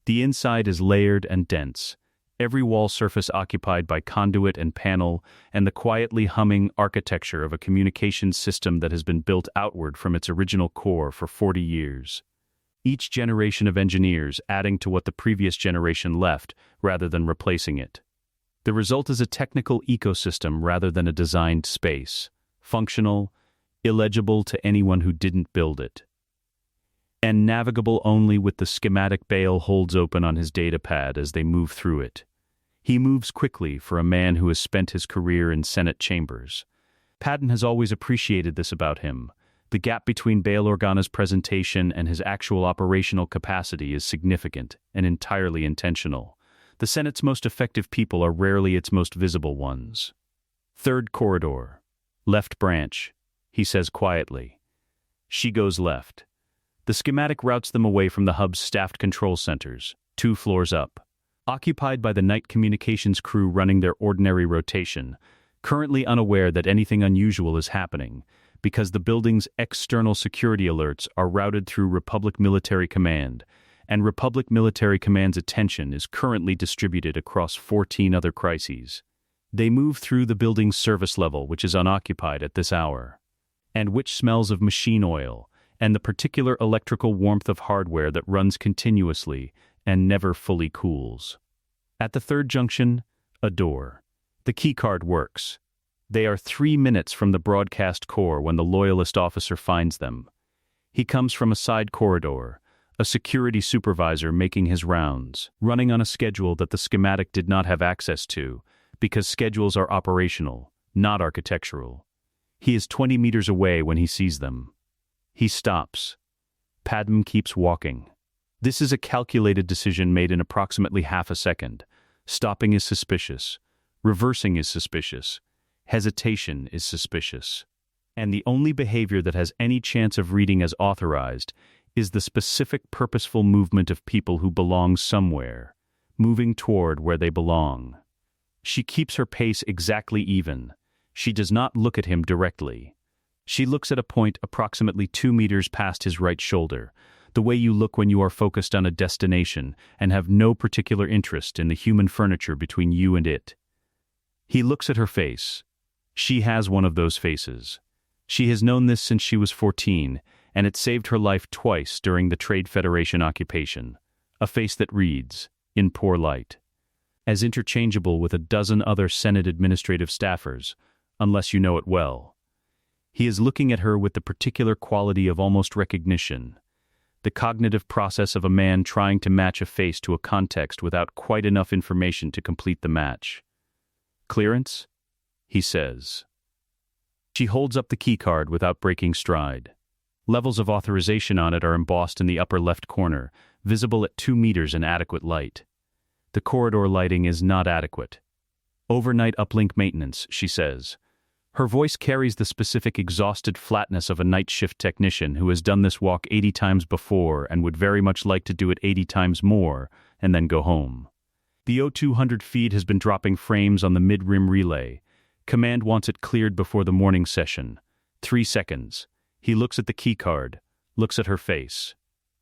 the inside is layered and dense, every wall surface occupied by conduit and panel, and the quietly humming architecture of a communications system that has been built outward from its original core for 40 years. Each generation of engineers adding to what the previous generation left rather than replacing it. The result is a technical ecosystem rather than a designed space, functional, illegible to anyone who didn't build it, and navigable only with the schematic Bale holds open on his datapad as they move through it. He moves quickly for a man who has spent his career in Senate chambers. Padmé has always appreciated this about him. The gap between Leia Organa's presentation and his actual operational capacity is significant and entirely intentional. The Senate's most effective people are rarely its most visible ones. "Third corridor. Left branch," he says quietly. She goes left. The schematic routes them away from the hub's staffed control centers, 2 floors up. Occupied by the night communications crew running their ordinary rotation, currently unaware that anything unusual is happening, because the building's external security alerts are routed through Republic Military Command, and Republic Military Command's attention is currently distributed across 14 other crises. They move through the building's service level, which is unoccupied at this hour, and which smells of machine oil, and the particular electrical warmth of hardware that runs continuously and never fully cools. At the third junction, a door. The keycard works. They are 3 minutes from the broadcast core when the loyalist officer finds them. He comes from a side corridor, a security supervisor making his rounds, running on a schedule that the schematic did not have access to, because schedules are operational, not architectural. He is 20 meters away when he sees them. He stops. Padmé keeps walking. This is a calculated decision made in approximately half a second. Stopping is suspicious. Reversing is suspicious. Hesitation is suspicious. And the only behavior that has any chance of reading as authorized is the specific purposeful movement of people who belong somewhere, moving toward where they belong. She keeps her pace exactly even. She does not look at him directly. She looks at a point approximately 2 meters past his right shoulder, the way you look when you are focused on a destination and have no particular interest in the human furniture between you and it. He looks at her face. She has one of those faces. She has known this since she was 14, and it saved her life twice during the Trade Federation occupation. A face that reads, in poor light, as interchangeable with a dozen other Senate administrative staffers, unless you know it well. He is looking at her with the particular quality of almost recognition, the cognitive process of a man trying to match a face to a context without quite enough information to complete the match. "Clearance?" he says. She holds up the keycard without breaking stride. Levels of authorization on it are embossed in the upper left corner, visible at 2 meters in adequate light. The corridor lighting is not adequate. "Overnight uplink maintenance," she says. Her voice carries the specific exhausted flatness of a night shift technician who has done this walk 80 times before and would very much like to do it 80 times more, and then go home. The O200 feed has been dropping frames on the mid-rim relay. Command wants it cleared before the morning session. 3 seconds. He looks at the keycard, looks at her face.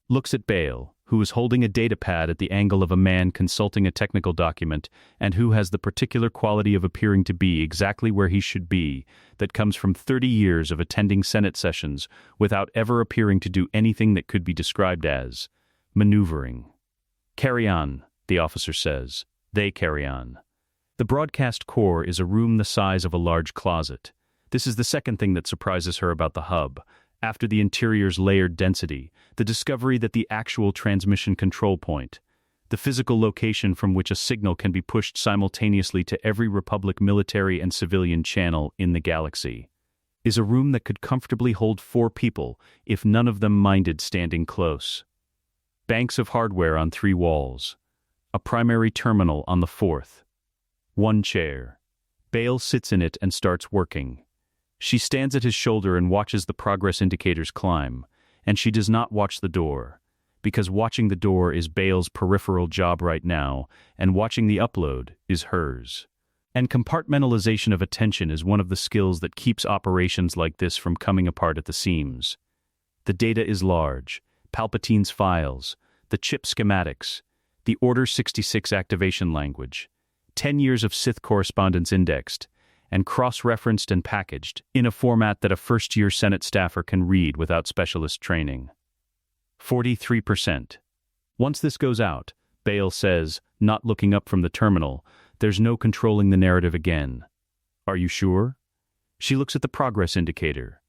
Looks at Bale, who is holding a datapad at the angle of a man consulting a technical document and who has the particular quality of appearing to be exactly where he should be, that comes from 30 years of attending Senate sessions without ever appearing to do anything that could be described as maneuvering. "Carry on," the officer says. They carry on. The broadcast core is a room the size of a large closet. This is the second thing that surprises her about the hub. After the interior's layered density, the discovery that the actual transmission control point, the physical location from which a signal can be pushed simultaneously to every Republic military and civilian channel in the galaxy, is a room that could comfortably hold 4 people if none of them minded standing close. Banks of hardware on 3 walls. A primary terminal on the 4th. 1 chair. Bale sits in it and starts working. She stands at his shoulder and watches the progress indicators climb, and she does not watch the door, because watching the door is Bale's peripheral job right now, and watching the upload is hers. And compartmentalization of attention is one of the skills that keeps operations like this from coming apart at the seams. The data is large, Palpatine's files, the chip schematics, the Order 66 activation language, 10 years of Sith correspondence indexed, and cross-referenced and packaged in a format that a first-year Senate staffer can read without specialist training. 43%. Once this goes out, Bale says, not looking up from the terminal, there's no controlling the narrative again. "Are you sure?" She looks at the progress indicator.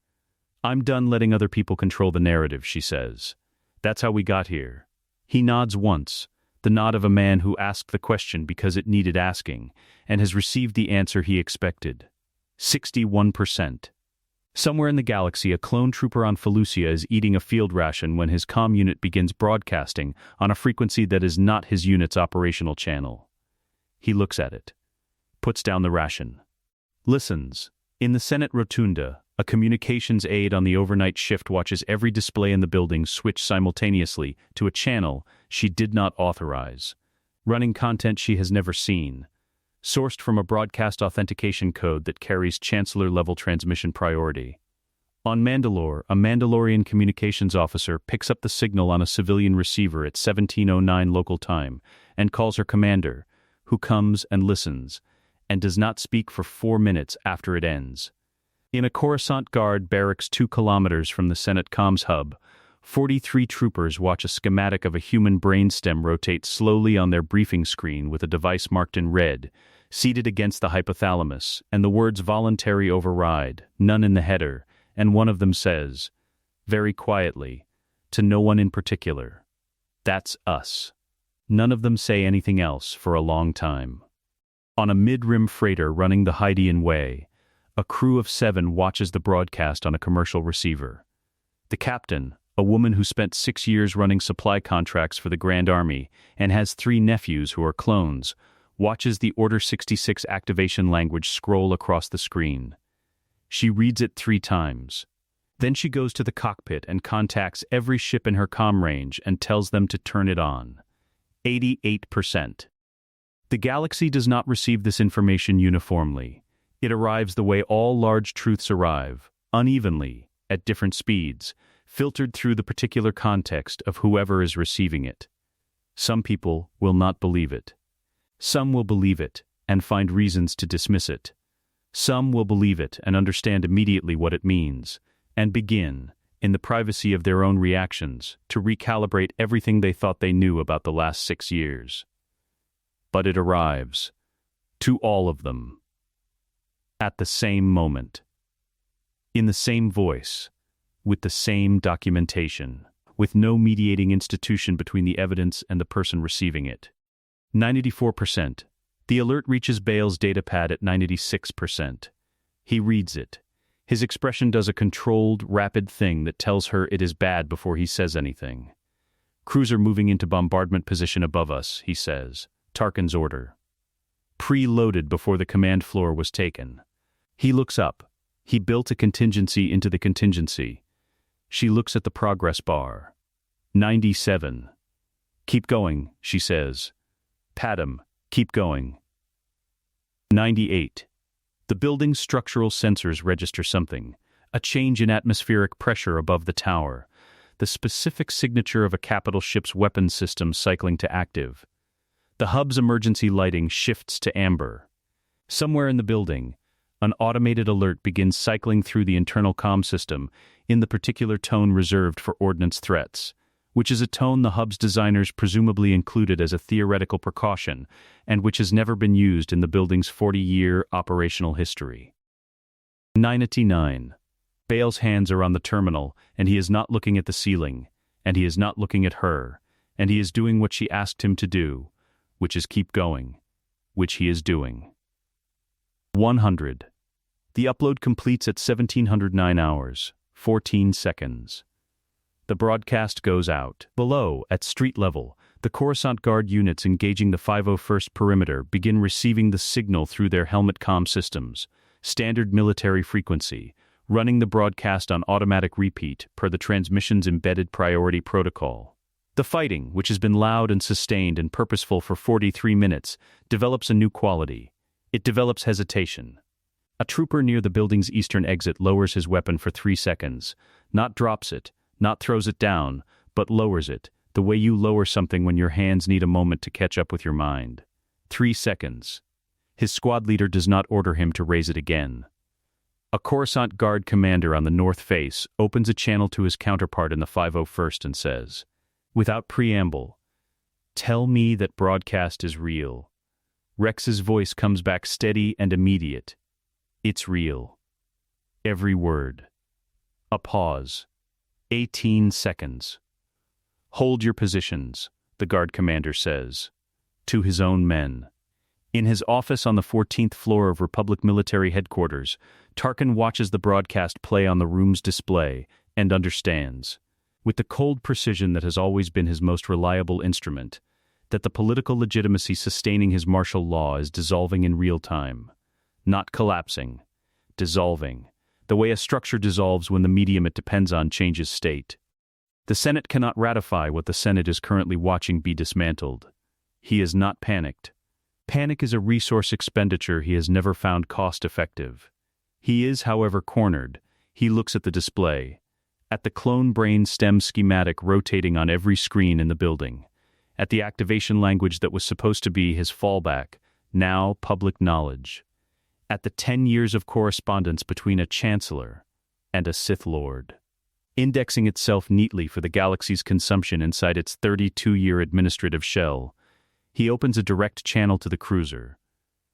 "I'm done letting other people control the narrative," she says. "That's how we got here." He nods once, the nod of a man who asked the question because it needed asking, and has received the answer he expected. 61%. Somewhere in the galaxy, a clone trooper on Felucia is eating a field ration when his comm unit begins broadcasting on a frequency that is not his unit's operational channel. He looks at it, puts down the ration, listens. In the Senate rotunda, a communications aide on the overnight shift watches every display in the building switch simultaneously to a channel she did not authorize, running content she has never seen, sourced from a broadcast authentication code that carries Chancellor-level transmission priority. On Mandalore, a Mandalorian communications officer picks up the signal on a civilian receiver at 17:09 local time and calls her commander, who comes and listens, and does not speak for 4 minutes after it ends. In a Coruscant Guard barracks 2 kilometers from the Senate comms hub, 43 troopers watch a schematic of a human brainstem rotate slowly on their briefing screen with a device marked in red, seated against the hypothalamus, and the words "voluntary override," none in the header, and one of them says, very quietly, to no one in particular, "That's us." None of them say anything else for a long time. On a mid-rim freighter running the Hydean Way, a crew of 7 watches the broadcast on a commercial receiver. The captain, a woman who spent 6 years running supply contracts for the Grand Army and has 3 nephews who are clones, watches the Order 66 activation language scroll across the screen. She reads it 3 times. Then she goes to the cockpit and contacts every ship in her comm range and tells them to turn it on. 88%. The galaxy does not receive this information uniformly. It arrives the way all large truths arrive, unevenly, at different speeds, filtered through the particular context of whoever is receiving it. Some people will not believe it. Some will believe it and find reasons to dismiss it. Some will believe it and understand immediately what it means, and begin, in the privacy of their own reactions, to recalibrate everything they thought they knew about the last 6 years. But it arrives, to all of them, at the same moment, in the same voice, with the same documentation, with no mediating institution between the evidence and the person receiving it. 94%. The alert reaches Bale's datapad at 96%. He reads it. His expression does a controlled, rapid thing that tells her it is bad before he says anything. Cruiser moving into bombardment position above us, he says. Tarkin's order. Pre-loaded before the command floor was taken. He looks up. He built a contingency into the contingency. She looks at the progress bar. 97. Keep going, she says. Padmé, keep going. 98. The building's structural sensors register something, a change in atmospheric pressure above the tower, the specific signature of a capital ship's weapons system cycling to active. The hub's emergency lighting shifts to amber. Somewhere in the building, an automated alert begins cycling through the internal comm system in the particular tone reserved for ordnance threats, which is a tone the hub's designers presumably included as a theoretical precaution and which has never been used in the building's 40-year operational history. 99. Bale's hands are on the terminal, and he is not looking at the ceiling, and he is not looking at her, and he is doing what she asked him to do, which is keep going, which he is doing. 100. The upload completes at 1709 hours, 14 seconds. The broadcast goes out. Below, at street level, the Coruscant Guard units engaging the 501st perimeter begin receiving the signal through their helmet comm systems, standard military frequency, running the broadcast on automatic repeat per the transmission's embedded priority protocol. The fighting, which has been loud and sustained and purposeful for 43 minutes, develops a new quality. It develops hesitation. A trooper near the building's eastern exit lowers his weapon for 3 seconds, not drops it, not throws it down, but lowers it, the way you lower something when your hands need a moment to catch up with your mind. 3 seconds. His squad leader does not order him to raise it again. A Coruscant Guard commander on the north face opens a channel to his counterpart in the 501st and says, without preamble, "Tell me that broadcast is real." Rex's voice comes back steady and immediate. "It's real." Every word. A pause. 18 seconds. "Hold your positions," the guard commander says. To his own men. In his office on the 14th floor of Republic Military Headquarters, Tarkin watches the broadcast play on the room's display and understands, with the cold precision that has always been his most reliable instrument, that the political legitimacy sustaining his martial law is dissolving in real time. Not collapsing. Dissolving. The way a structure dissolves when the medium it depends on changes state. The Senate cannot ratify what the Senate is currently watching be dismantled. He is not panicked. Panic is a resource expenditure he has never found cost-effective. He is, however, cornered. He looks at the display, at the clone brain stem schematic rotating on every screen in the building, at the activation language that was supposed to be his fallback, now public knowledge, at the 10 years of correspondence between a chancellor and a Sith Lord, indexing itself neatly for the galaxy's consumption inside its 32-year administrative shell. He opens a direct channel to the cruiser.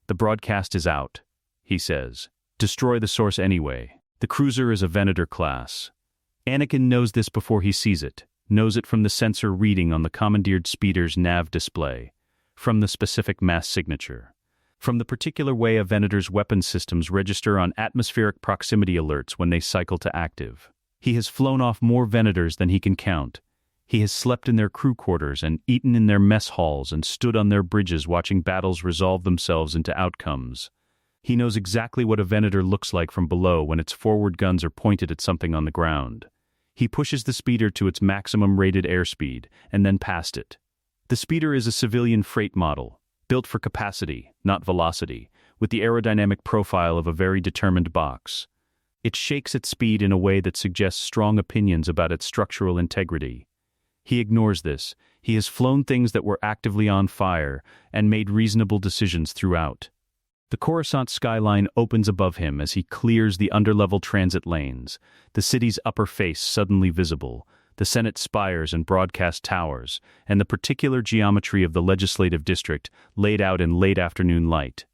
"The broadcast is out," he says. "Destroy the source anyway." The cruiser is a Venator class. Anakin knows this before he sees it, knows it from the sensor reading on the commandeered speeder's nav display, from the specific mass signature, from the particular way a Venator's weapons systems register on atmospheric proximity alerts when they cycle to active. He has flown off more Venators than he can count. He has slept in their crew quarters and eaten in their mess halls and stood on their bridges watching battles resolve themselves into outcomes. He knows exactly what a Venator looks like from below when its forward guns are pointed at something on the ground. He pushes the speeder to its maximum rated airspeed, and then past it. The speeder is a civilian freight model, built for capacity, not velocity, with the aerodynamic profile of a very determined box. It shakes at speed in a way that suggests strong opinions about its structural integrity. He ignores this. He has flown things that were actively on fire and made reasonable decisions throughout. The Coruscant skyline opens above him as he clears the underlevel transit lanes, the city's upper face suddenly visible, the Senate spires and broadcast towers, and the particular geometry of the legislative district laid out in late afternoon light.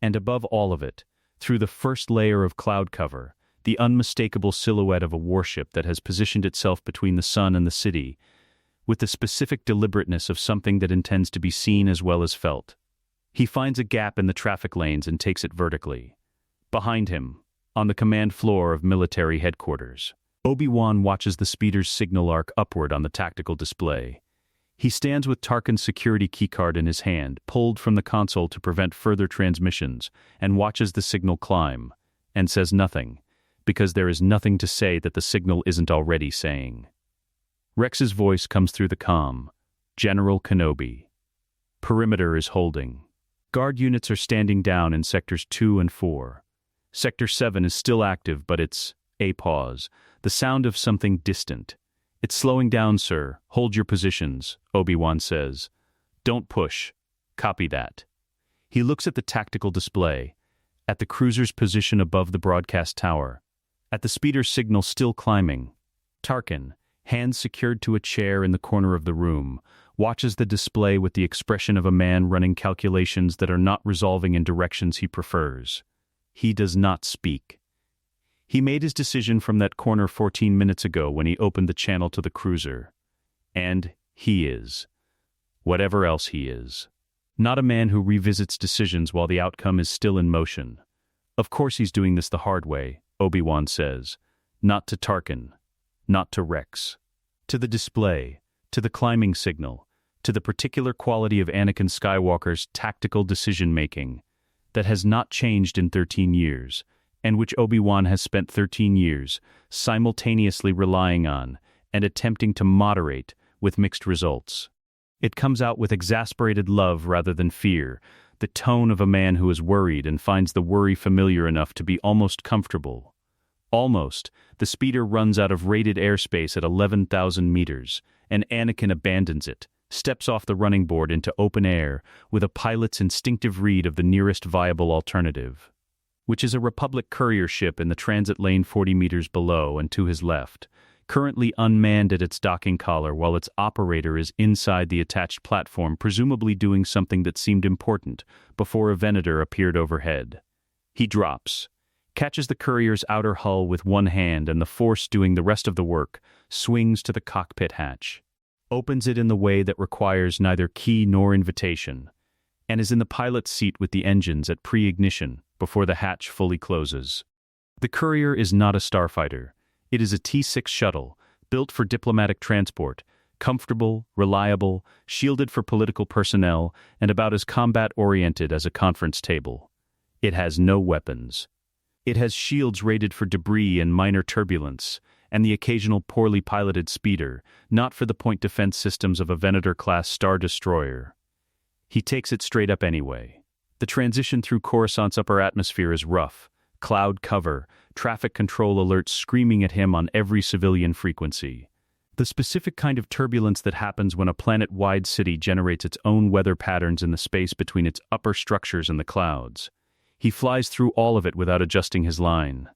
And above all of it, through the first layer of cloud cover, the unmistakable silhouette of a warship that has positioned itself between the sun and the city, with the specific deliberateness of something that intends to be seen as well as felt. He finds a gap in the traffic lanes and takes it vertically. Behind him, on the command floor of military headquarters, Obi-Wan watches the speeder's signal arc upward on the tactical display. He stands with Tarkin's security keycard in his hand, pulled from the console to prevent further transmissions, and watches the signal climb, and says nothing, because there is nothing to say that the signal isn't already saying. Rex's voice comes through the comm. General Kenobi. Perimeter is holding. Guard units are standing down in Sectors 2 and 4. Sector 7 is still active, but it's a pause, the sound of something distant. It's slowing down, sir. Hold your positions, Obi-Wan says. Don't push. Copy that. He looks at the tactical display, at the cruiser's position above the broadcast tower, at the speeder's signal still climbing. Tarkin, hands secured to a chair in the corner of the room, watches the display with the expression of a man running calculations that are not resolving in directions he prefers. He does not speak. He made his decision from that corner 14 minutes ago when he opened the channel to the cruiser. And he is. Whatever else he is. Not a man who revisits decisions while the outcome is still in motion. Of course he's doing this the hard way, Obi-Wan says. Not to Tarkin. Not to Rex. To the display. To the climbing signal. To the particular quality of Anakin Skywalker's tactical decision-making that has not changed in 13 years, and which Obi-Wan has spent 13 years simultaneously relying on and attempting to moderate with mixed results. It comes out with exasperated love rather than fear, the tone of a man who is worried and finds the worry familiar enough to be almost comfortable. Almost, the speeder runs out of rated airspace at 11,000 meters, and Anakin abandons it, steps off the running board into open air with a pilot's instinctive read of the nearest viable alternative, which is a Republic courier ship in the transit lane 40 meters below and to his left, currently unmanned at its docking collar while its operator is inside the attached platform, presumably doing something that seemed important before a Venator appeared overhead. He drops, catches the courier's outer hull with one hand, and the Force doing the rest of the work, swings to the cockpit hatch, opens it in the way that requires neither key nor invitation, and is in the pilot's seat with the engines at pre-ignition before the hatch fully closes. The courier is not a starfighter. It is a T-6 shuttle, built for diplomatic transport, comfortable, reliable, shielded for political personnel, and about as combat-oriented as a conference table. It has no weapons. It has shields rated for debris and minor turbulence, and the occasional poorly piloted speeder, not for the point defense systems of a Venator-class Star Destroyer. He takes it straight up anyway. The transition through Coruscant's upper atmosphere is rough, cloud cover, traffic control alerts screaming at him on every civilian frequency. The specific kind of turbulence that happens when a planet-wide city generates its own weather patterns in the space between its upper structures and the clouds. He flies through all of it without adjusting his line.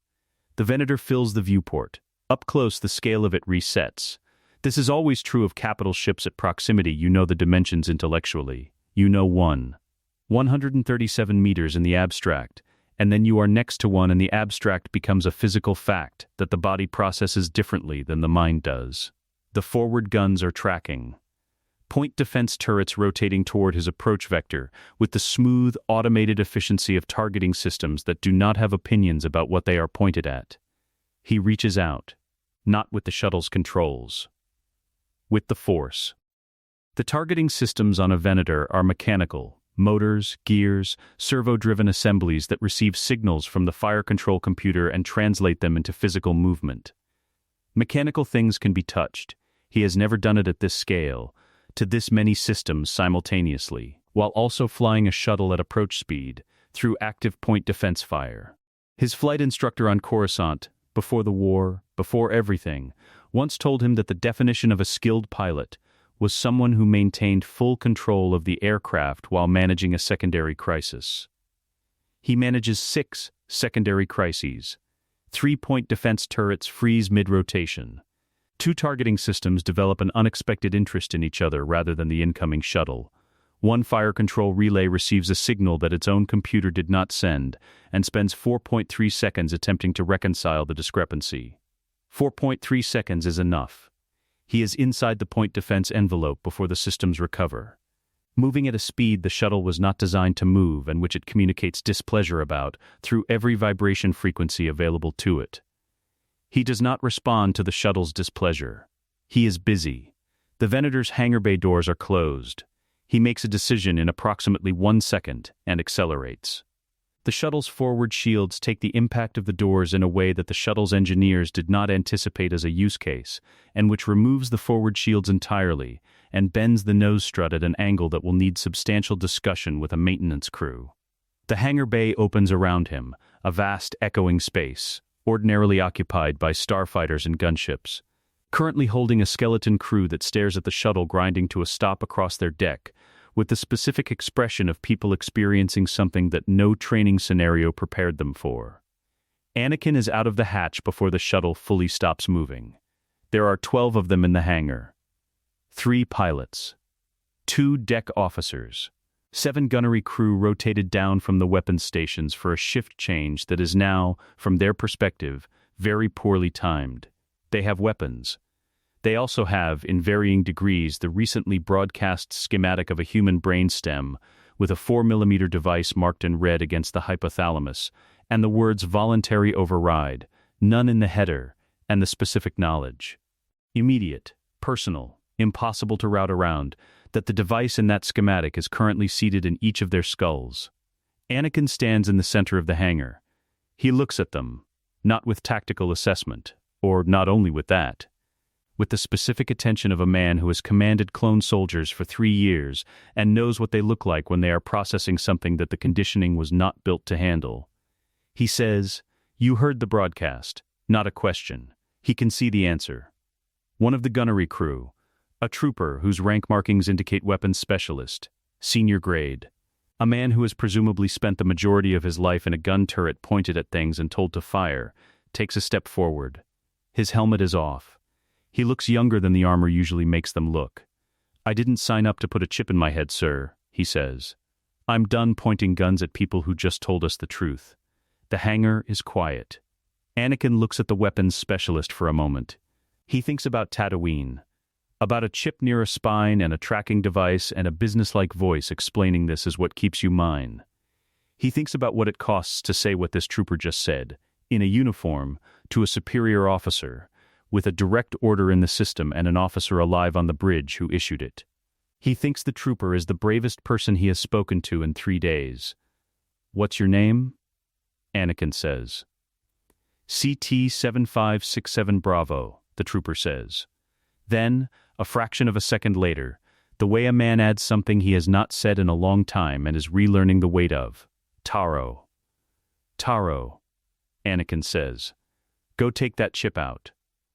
The Venator fills the viewport. Up close, the scale of it resets. This is always true of capital ships at proximity. You know the dimensions intellectually. You know 137 meters in the abstract, and then you are next to one and the abstract becomes a physical fact that the body processes differently than the mind does. The forward guns are tracking. Point defense turrets rotating toward his approach vector with the smooth, automated efficiency of targeting systems that do not have opinions about what they are pointed at. He reaches out, not with the shuttle's controls, with the Force. The targeting systems on a Venator are mechanical, motors, gears, servo-driven assemblies that receive signals from the fire control computer and translate them into physical movement. Mechanical things can be touched. He has never done it at this scale, to this many systems simultaneously, while also flying a shuttle at approach speed through active point defense fire. His flight instructor on Coruscant, before the war, before everything, once told him that the definition of a skilled pilot was someone who maintained full control of the aircraft while managing a secondary crisis. He manages 6 secondary crises. 3-point defense turrets freeze mid-rotation. 2 targeting systems develop an unexpected interest in each other rather than the incoming shuttle. 1 fire control relay receives a signal that its own computer did not send and spends 4.3 seconds attempting to reconcile the discrepancy. 4.3 seconds is enough. He is inside the point defense envelope before the systems recover. Moving at a speed the shuttle was not designed to move and which it communicates displeasure about through every vibration frequency available to it. He does not respond to the shuttle's displeasure. He is busy. The Venator's hangar bay doors are closed. He makes a decision in approximately 1 second and accelerates. The shuttle's forward shields take the impact of the doors in a way that the shuttle's engineers did not anticipate as a use case, and which removes the forward shields entirely and bends the nose strut at an angle that will need substantial discussion with a maintenance crew. The hangar bay opens around him, a vast echoing space, ordinarily occupied by starfighters and gunships, currently holding a skeleton crew that stares at the shuttle grinding to a stop across their deck, with the specific expression of people experiencing something that no training scenario prepared them for. Anakin is out of the hatch before the shuttle fully stops moving. There are 12 of them in the hangar. 3 pilots. 2 deck officers. 7 gunnery crew rotated down from the weapons stations for a shift change that is now, from their perspective, very poorly timed. They have weapons. They also have, in varying degrees, the recently broadcast schematic of a human brainstem with a 4mm device marked in red against the hypothalamus, and the words voluntary override, none in the header, and the specific knowledge. Immediate, personal, impossible to route around, that the device in that schematic is currently seated in each of their skulls. Anakin stands in the center of the hangar. He looks at them, not with tactical assessment, or not only with that, with the specific attention of a man who has commanded clone soldiers for 3 years and knows what they look like when they are processing something that the conditioning was not built to handle. He says, "You heard the broadcast, not a question." He can see the answer. One of the gunnery crew, a trooper whose rank markings indicate weapons specialist, senior grade, a man who has presumably spent the majority of his life in a gun turret pointed at things and told to fire, takes a step forward. His helmet is off. He looks younger than the armor usually makes them look. "I didn't sign up to put a chip in my head, sir," he says. "I'm done pointing guns at people who just told us the truth." The hangar is quiet. Anakin looks at the weapons specialist for a moment. He thinks about Tatooine, about a chip near a spine and a tracking device and a businesslike voice explaining this is what keeps you mine. He thinks about what it costs to say what this trooper just said, in a uniform, to a superior officer, with a direct order in the system and an officer alive on the bridge who issued it. He thinks the trooper is the bravest person he has spoken to in 3 days. "What's your name?" Anakin says. "CT-7567 Bravo," the trooper says. Then, a fraction of a second later, the way a man adds something he has not said in a long time and is relearning the weight of. "Taro." "Taro," Anakin says. "Go take that chip out."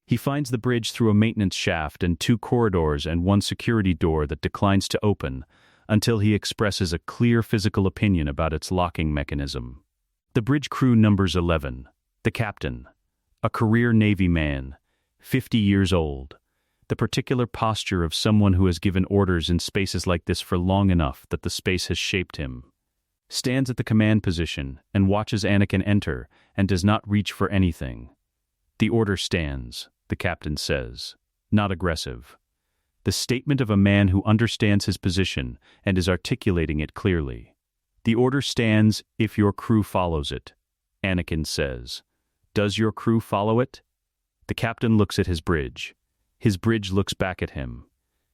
He finds the bridge through a maintenance shaft and 2 corridors and 1 security door that declines to open until he expresses a clear physical opinion about its locking mechanism. The bridge crew numbers 11. The captain, a career Navy man, 50 years old, the particular posture of someone who has given orders in spaces like this for long enough that the space has shaped him, stands at the command position and watches Anakin enter and does not reach for anything. "The order stands," the captain says, not aggressive. The statement of a man who understands his position and is articulating it clearly. "The order stands if your crew follows it," Anakin says. "Does your crew follow it?" The captain looks at his bridge. His bridge looks back at him.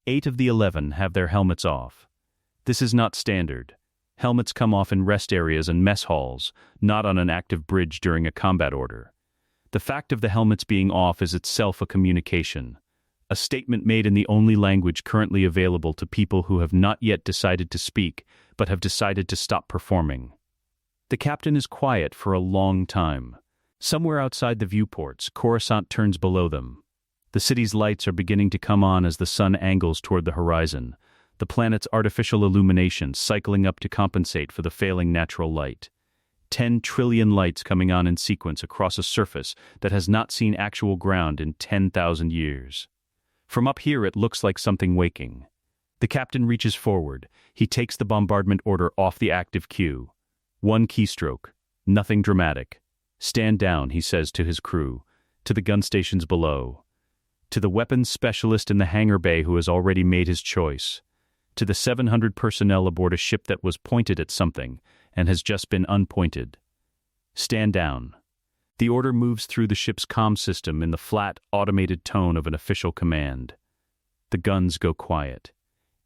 8 of the 11 have their helmets off. This is not standard. Helmets come off in rest areas and mess halls, not on an active bridge during a combat order. The fact of the helmets being off is itself a communication, a statement made in the only language currently available to people who have not yet decided to speak, but have decided to stop performing. The captain is quiet for a long time. Somewhere outside the viewports, Coruscant turns below them. The city's lights are beginning to come on as the sun angles toward the horizon, the planet's artificial illumination cycling up to compensate for the failing natural light. 10 trillion lights coming on in sequence across a surface that has not seen actual ground in 10,000 years. From up here it looks like something waking. The captain reaches forward. He takes the bombardment order off the active queue. One keystroke. Nothing dramatic. Stand down, he says to his crew, to the gun stations below, to the weapons specialist in the hangar bay who has already made his choice, to the 700 personnel aboard a ship that was pointed at something and has just been unpointed. Stand down. The order moves through the ship's comm system in the flat, automated tone of an official command. The guns go quiet.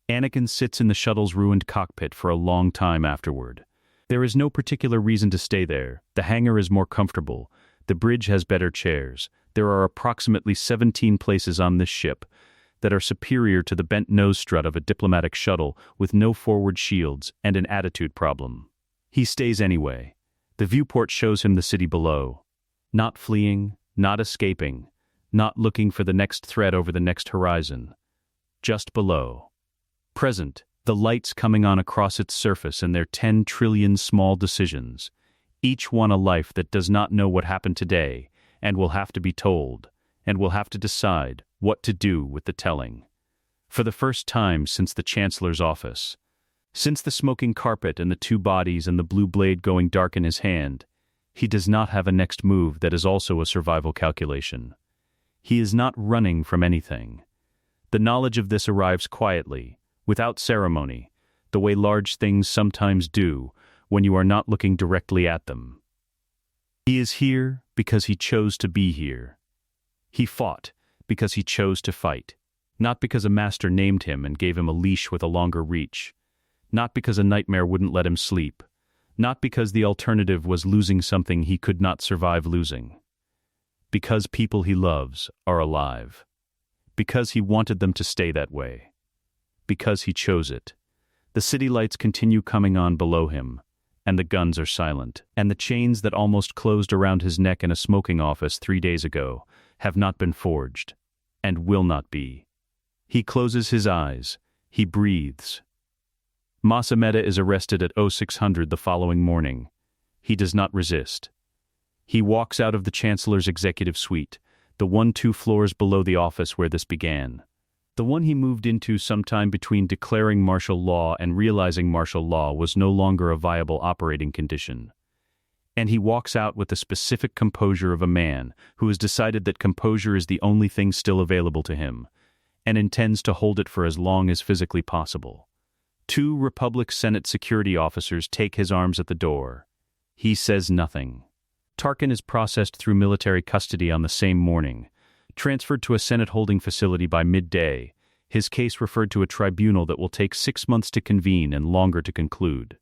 Anakin sits in the shuttle's ruined cockpit for a long time afterward. There is no particular reason to stay there. The hangar is more comfortable. The bridge has better chairs. There are approximately 17 places on this ship that are superior to the bent nose strut of a diplomatic shuttle with no forward shields and an attitude problem. He stays anyway. The viewport shows him the city below. Not fleeing, not escaping, not looking for the next threat over the next horizon. Just below. Present, the lights coming on across its surface and their 10 trillion small decisions, each one a life that does not know what happened today and will have to be told, and will have to decide what to do with the telling. For the first time since the Chancellor's office, since the smoking carpet and the 2 bodies and the blue blade going dark in his hand, he does not have a next move that is also a survival calculation. He is not running from anything. The knowledge of this arrives quietly, without ceremony, the way large things sometimes do when you are not looking directly at them. He is here because he chose to be here. He fought because he chose to fight, not because a master named him and gave him a leash with a longer reach, not because a nightmare wouldn't let him sleep, not because the alternative was losing something he could not survive losing. Because people he loves are alive. Because he wanted them to stay that way. Because he chose it. The city lights continue coming on below him, and the guns are silent, and the chains that almost closed around his neck in a smoking office 3 days ago have not been forged, and will not be. He closes his eyes. He breathes. Mas Amedda is arrested at 0600 the following morning. He does not resist. He walks out of the Chancellor's executive suite, the one 2 floors below the office where this began. The one he moved into sometime between declaring martial law and realizing martial law was no longer a viable operating condition. And he walks out with the specific composure of a man who has decided that composure is the only thing still available to him, and intends to hold it for as long as physically possible. 2 Republic Senate security officers take his arms at the door. He says nothing. Tarkin is processed through military custody on the same morning, transferred to a Senate holding facility by midday, his case referred to a tribunal that will take 6 months to convene and longer to conclude.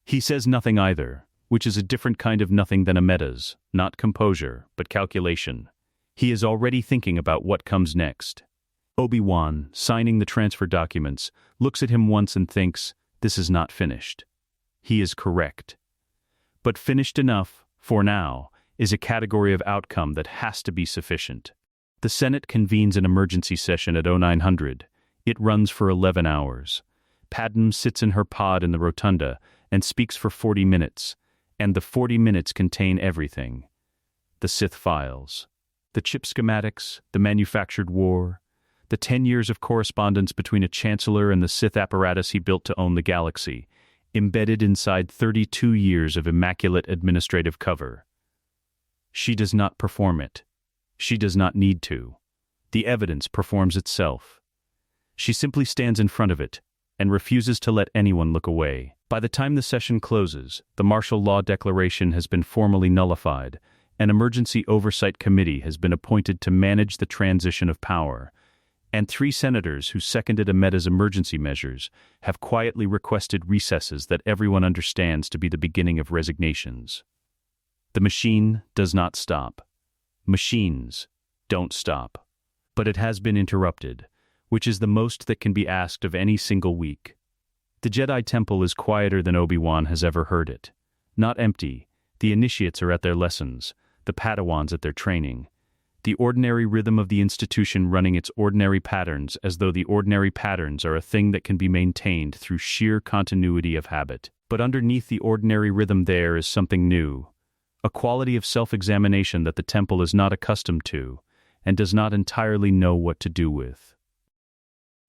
He says nothing either, which is a different kind of nothing than Amedda's, not composure, but calculation. He is already thinking about what comes next. Obi-Wan, signing the transfer documents, looks at him once and thinks, this is not finished. He is correct. But finished enough, for now, is a category of outcome that has to be sufficient. The Senate convenes an emergency session at 0900. It runs for 11 hours. Padmé sits in her pod in the rotunda and speaks for 40 minutes, and the 40 minutes contain everything. The Sith files, the chip schematics, the manufactured war, the 10 years of correspondence between a chancellor and the Sith apparatus he built to own the galaxy, embedded inside 32 years of immaculate administrative cover. She does not perform it. She does not need to. The evidence performs itself. She simply stands in front of it and refuses to let anyone look away. By the time the session closes, the martial law declaration has been formally nullified. An emergency oversight committee has been appointed to manage the transition of power, and 3 senators who seconded Amedda's emergency measures have quietly requested recesses that everyone understands to be the beginning of resignations. The machine does not stop. Machines don't stop. But it has been interrupted, which is the most that can be asked of any single week. The Jedi Temple is quieter than Obi-Wan has ever heard it. Not empty. The initiates are at their lessons. the Padawans at their training. The ordinary rhythm of the institution running its ordinary patterns as though the ordinary patterns are a thing that can be maintained through sheer continuity of habit. But underneath the ordinary rhythm there is something new, a quality of self-examination that the temple is not accustomed to and does not entirely know what to do with.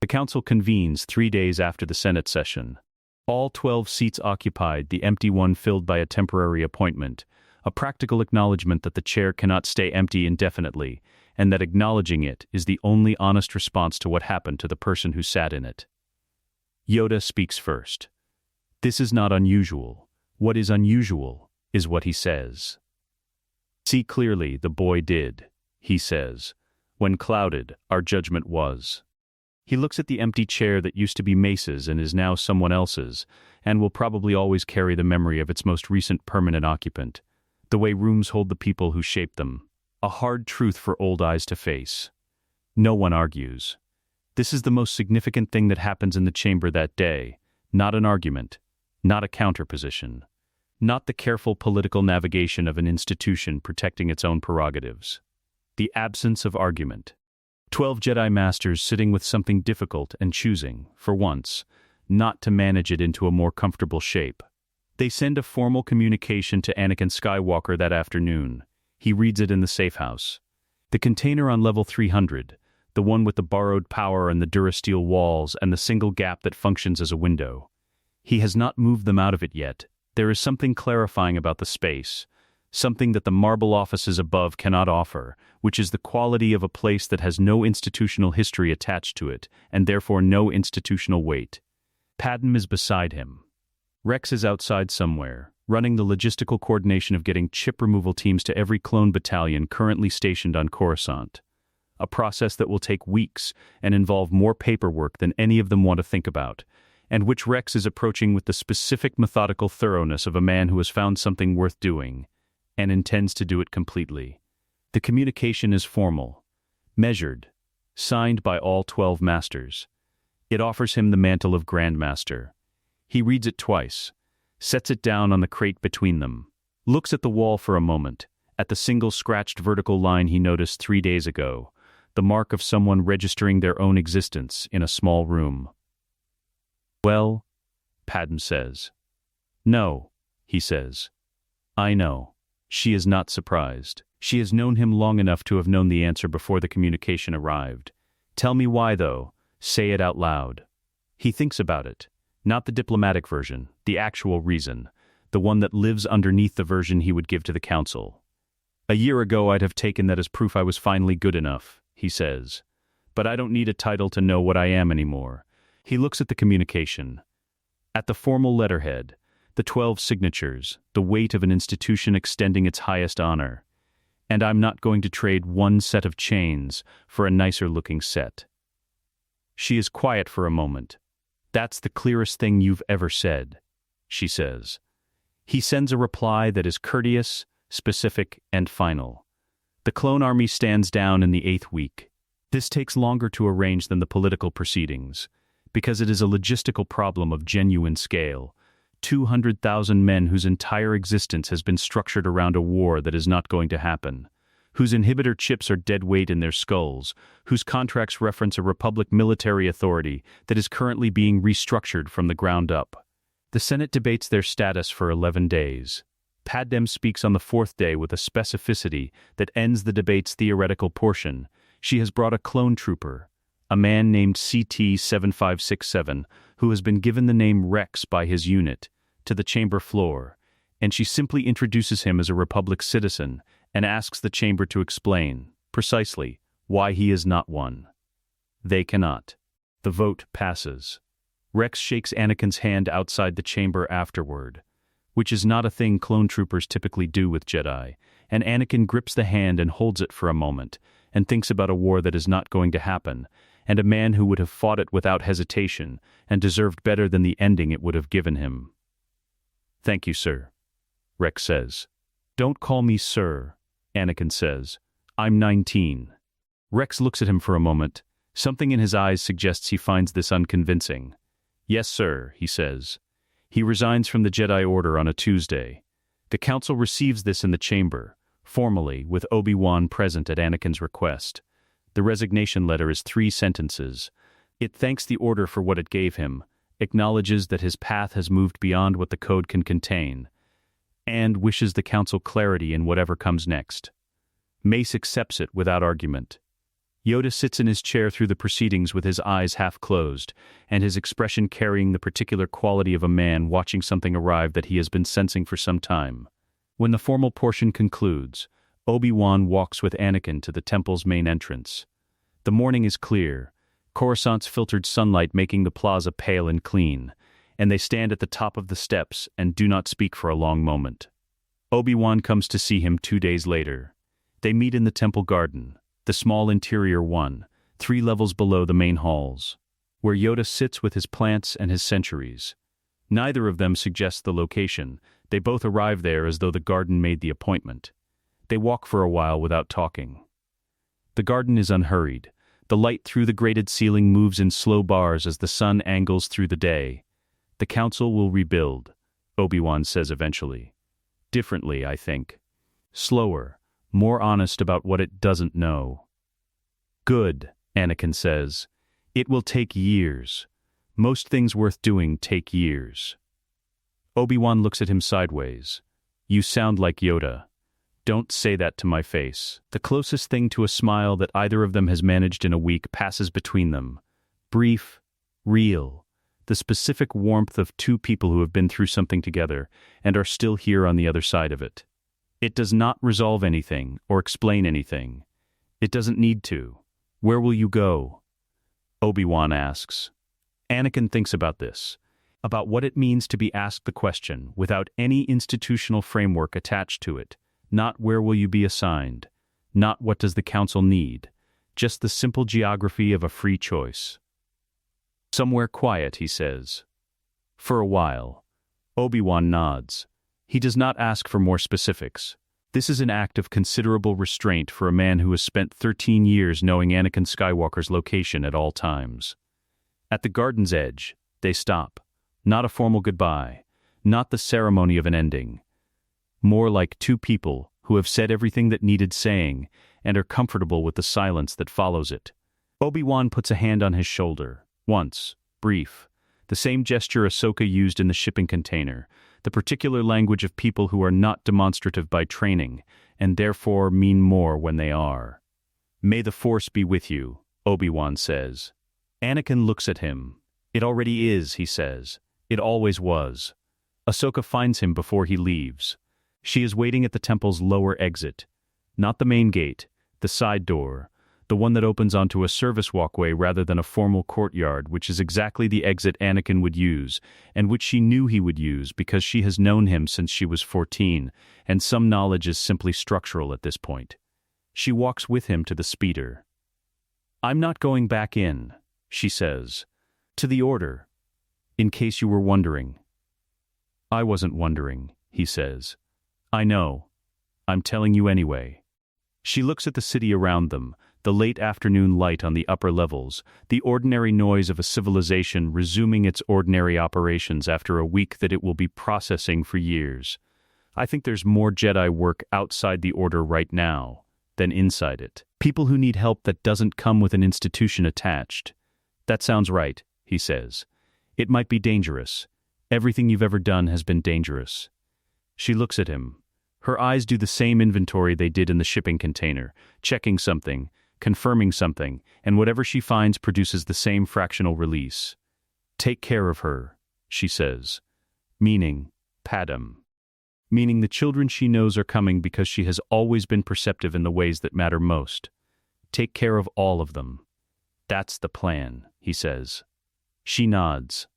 The council convenes 3 days after the Senate session. All 12 seats occupied, the empty one filled by a temporary appointment, a practical acknowledgement that the chair cannot stay empty indefinitely, and that acknowledging it is the only honest response to what happened to the person who sat in it. Yoda speaks first. This is not unusual. What is unusual is what he says. See clearly, the boy did, he says. When clouded, our judgment was. He looks at the empty chair that used to be Mace's and is now someone else's, and will probably always carry the memory of its most recent permanent occupant. The way rooms hold the people who shape them. A hard truth for old eyes to face. No one argues. This is the most significant thing that happens in the chamber that day, not an argument, not a counterposition, not the careful political navigation of an institution protecting its own prerogatives. The absence of argument. 12 Jedi Masters sitting with something difficult and choosing, for once, not to manage it into a more comfortable shape. They send a formal communication to Anakin Skywalker that afternoon. He reads it in the safe house. The container on level 300, the one with the borrowed power and the durasteel walls and the single gap that functions as a window. He has not moved them out of it yet. There is something clarifying about the space, something that the marble offices above cannot offer, which is the quality of a place that has no institutional history attached to it, and therefore no institutional weight. Padmé is beside him. Rex is outside somewhere, running the logistical coordination of getting chip removal teams to every clone battalion currently stationed on Coruscant. A process that will take weeks and involve more paperwork than any of them want to think about, and which Rex is approaching with the specific methodical thoroughness of a man who has found something worth doing, and intends to do it completely. The communication is formal, measured, signed by all 12 masters. It offers him the mantle of Grand Master. He reads it twice, sets it down on the crate between them, looks at the wall for a moment, at the single scratched vertical line he noticed 3 days ago, the mark of someone registering their own existence in a small room. Well, Padmé says. No, he says. I know. She is not surprised. She has known him long enough to have known the answer before the communication arrived. Tell me why, though. Say it out loud. He thinks about it. Not the diplomatic version, the actual reason, the one that lives underneath the version he would give to the council. A year ago I'd have taken that as proof I was finally good enough, he says. But I don't need a title to know what I am anymore. He looks at the communication. At the formal letterhead, the 12 signatures, the weight of an institution extending its highest honor. And I'm not going to trade one set of chains for a nicer-looking set. She is quiet for a moment. That's the clearest thing you've ever said, she says. He sends a reply that is courteous, specific, and final. The clone army stands down in the 8th week. This takes longer to arrange than the political proceedings, because it is a logistical problem of genuine scale. 200,000 men whose entire existence has been structured around a war that is not going to happen, whose inhibitor chips are dead weight in their skulls, whose contracts reference a republic military authority that is currently being restructured from the ground up. The Senate debates their status for 11 days. Padmé speaks on the 4th day with a specificity that ends the debate's theoretical portion. She has brought a clone trooper, a man named CT-7567, who has been given the name Rex by his unit, to the chamber floor, and she simply introduces him as a Republic citizen and asks the chamber to explain, precisely, why he is not one. They cannot. The vote passes. Rex shakes Anakin's hand outside the chamber afterward, which is not a thing clone troopers typically do with Jedi, and Anakin grips the hand and holds it for a moment, and thinks about a war that is not going to happen, and a man who would have fought it without hesitation, and deserved better than the ending it would have given him. Thank you, sir, Rex says. Don't call me sir, Anakin says. I'm 19. Rex looks at him for a moment. Something in his eyes suggests he finds this unconvincing. Yes, sir, he says. He resigns from the Jedi Order on a Tuesday. The council receives this in the chamber. formally, with Obi-Wan present at Anakin's request. The resignation letter is 3 sentences. It thanks the Order for what it gave him, acknowledges that his path has moved beyond what the code can contain, and wishes the Council clarity in whatever comes next. Mace accepts it without argument. Yoda sits in his chair through the proceedings with his eyes half closed, and his expression carrying the particular quality of a man watching something arrive that he has been sensing for some time. When the formal portion concludes, Obi-Wan walks with Anakin to the temple's main entrance. The morning is clear, Coruscant's filtered sunlight making the plaza pale and clean, and they stand at the top of the steps and do not speak for a long moment. Obi-Wan comes to see him 2 days later. They meet in the temple garden, the small interior one, 3 levels below the main halls, where Yoda sits with his plants and his centuries. Neither of them suggests the location. They both arrive there as though the garden made the appointment. They walk for a while without talking. The garden is unhurried. The light through the grated ceiling moves in slow bars as the sun angles through the day. The Council will rebuild, Obi-Wan says eventually. Differently, I think. Slower. More honest about what it doesn't know. Good, Anakin says. It will take years. Most things worth doing take years. Obi-Wan looks at him sideways. You sound like Yoda. Don't say that to my face. The closest thing to a smile that either of them has managed in a week passes between them. Brief, real. The specific warmth of 2 people who have been through something together and are still here on the other side of it. It does not resolve anything or explain anything. It doesn't need to. Where will you go? Obi-Wan asks. Anakin thinks about this, about what it means to be asked the question without any institutional framework attached to it. Not where will you be assigned, not what does the Council need, just the simple geography of a free choice. Somewhere quiet, he says. For a while. Obi-Wan nods. He does not ask for more specifics. This is an act of considerable restraint for a man who has spent 13 years knowing Anakin Skywalker's location at all times. At the garden's edge, they stop. Not a formal goodbye, not the ceremony of an ending. More like 2 people who have said everything that needed saying and are comfortable with the silence that follows it. Obi-Wan puts a hand on his shoulder, once, brief, the same gesture Ahsoka used in the shipping container, the particular language of people who are not demonstrative by training, and therefore mean more when they are. May the Force be with you, Obi-Wan says. Anakin looks at him. It already is, he says. It always was. Ahsoka finds him before he leaves. She is waiting at the temple's lower exit. Not the main gate, the side door, the one that opens onto a service walkway rather than a formal courtyard, which is exactly the exit Anakin would use, and which she knew he would use because she has known him since she was 14, and some knowledge is simply structural at this point. She walks with him to the speeder. I'm not going back in, she says. To the Order. In case you were wondering. I wasn't wondering, he says. I know. I'm telling you anyway. She looks at the city around them, the late afternoon light on the upper levels, the ordinary noise of a civilization resuming its ordinary operations after a week that it will be processing for years. I think there's more Jedi work outside the Order right now than inside it. People who need help that doesn't come with an institution attached. That sounds right, he says. It might be dangerous. Everything you've ever done has been dangerous. She looks at him. Her eyes do the same inventory they did in the shipping container, checking something, confirming something, and whatever she finds produces the same fractional release. Take care of her, she says. Meaning, Padmé. Meaning the children she knows are coming because she has always been perceptive in the ways that matter most. Take care of all of them. That's the plan, he says. She nods.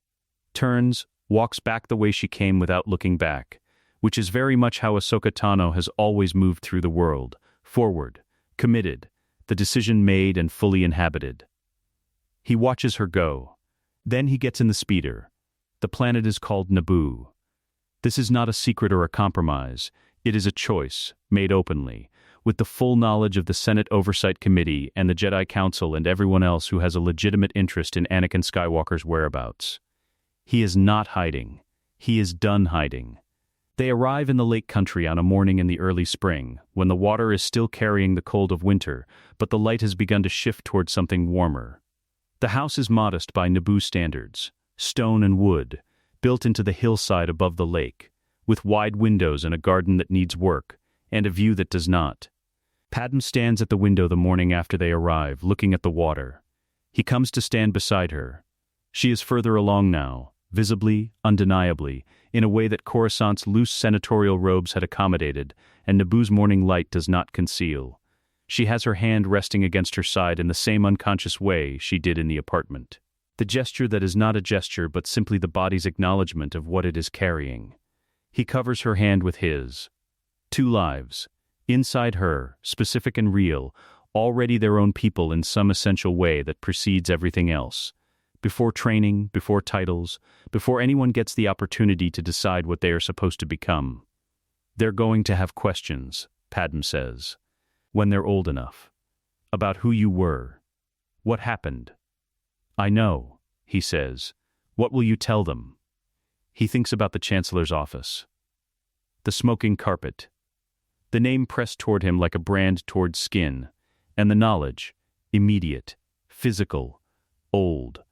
Turns, walks back the way she came without looking back, which is very much how Ahsoka Tano has always moved through the world, forward, committed, the decision made and fully inhabited. He watches her go. Then he gets in the speeder. The planet is called Naboo. This is not a secret or a compromise. It is a choice, made openly, with the full knowledge of the Senate Oversight Committee and the Jedi Council and everyone else who has a legitimate interest in Anakin Skywalker's whereabouts. He is not hiding. He is done hiding. They arrive in the lake country on a morning in the early spring, when the water is still carrying the cold of winter, but the light has begun to shift towards something warmer. The house is modest by Naboo standards, stone and wood, built into the hillside above the lake, with wide windows and a garden that needs work, and a view that does not. Padmé stands at the window the morning after they arrive, looking at the water. He comes to stand beside her. She is further along now, visibly, undeniably, in a way that Coruscant's loose senatorial robes had accommodated, and Naboo's morning light does not conceal. She has her hand resting against her side in the same unconscious way she did in the apartment. The gesture that is not a gesture but simply the body's acknowledgement of what it is carrying. He covers her hand with his. 2 lives. Inside her, specific and real, already their own people in some essential way that precedes everything else. Before training, before titles, before anyone gets the opportunity to decide what they are supposed to become. They're going to have questions, Padmé says. When they're old enough. About who you were. What happened? I know, he says. What will you tell them? He thinks about the Chancellor's office. The smoking carpet. The name pressed toward him like a brand toward skin, and the knowledge, immediate, physical, old,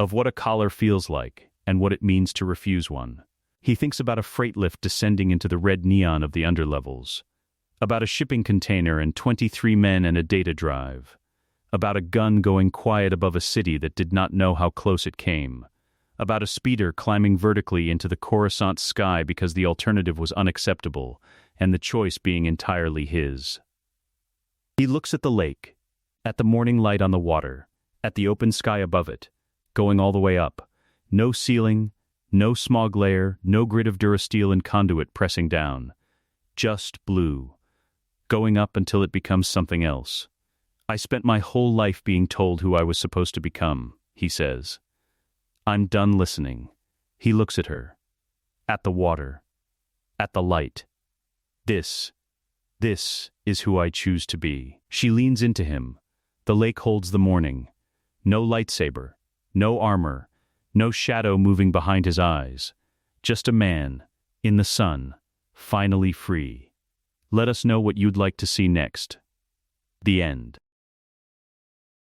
of what a collar feels like and what it means to refuse one. He thinks about a freight lift descending into the red neon of the underlevels, about a shipping container and 23 men and a data drive, about a gun going quiet above a city that did not know how close it came, about a speeder climbing vertically into the Coruscant sky because the alternative was unacceptable, and the choice being entirely his. He looks at the lake, at the morning light on the water, at the open sky above it, going all the way up. No ceiling, no smog layer, no grid of durasteel and conduit pressing down. Just blue. Going up until it becomes something else. I spent my whole life being told who I was supposed to become, he says. I'm done listening. He looks at her. At the water. At the light. This is who I choose to be. She leans into him. The lake holds the morning. No lightsaber. No armor, no shadow moving behind his eyes. Just a man, in the sun, finally free. Let us know what you'd like to see next. The end.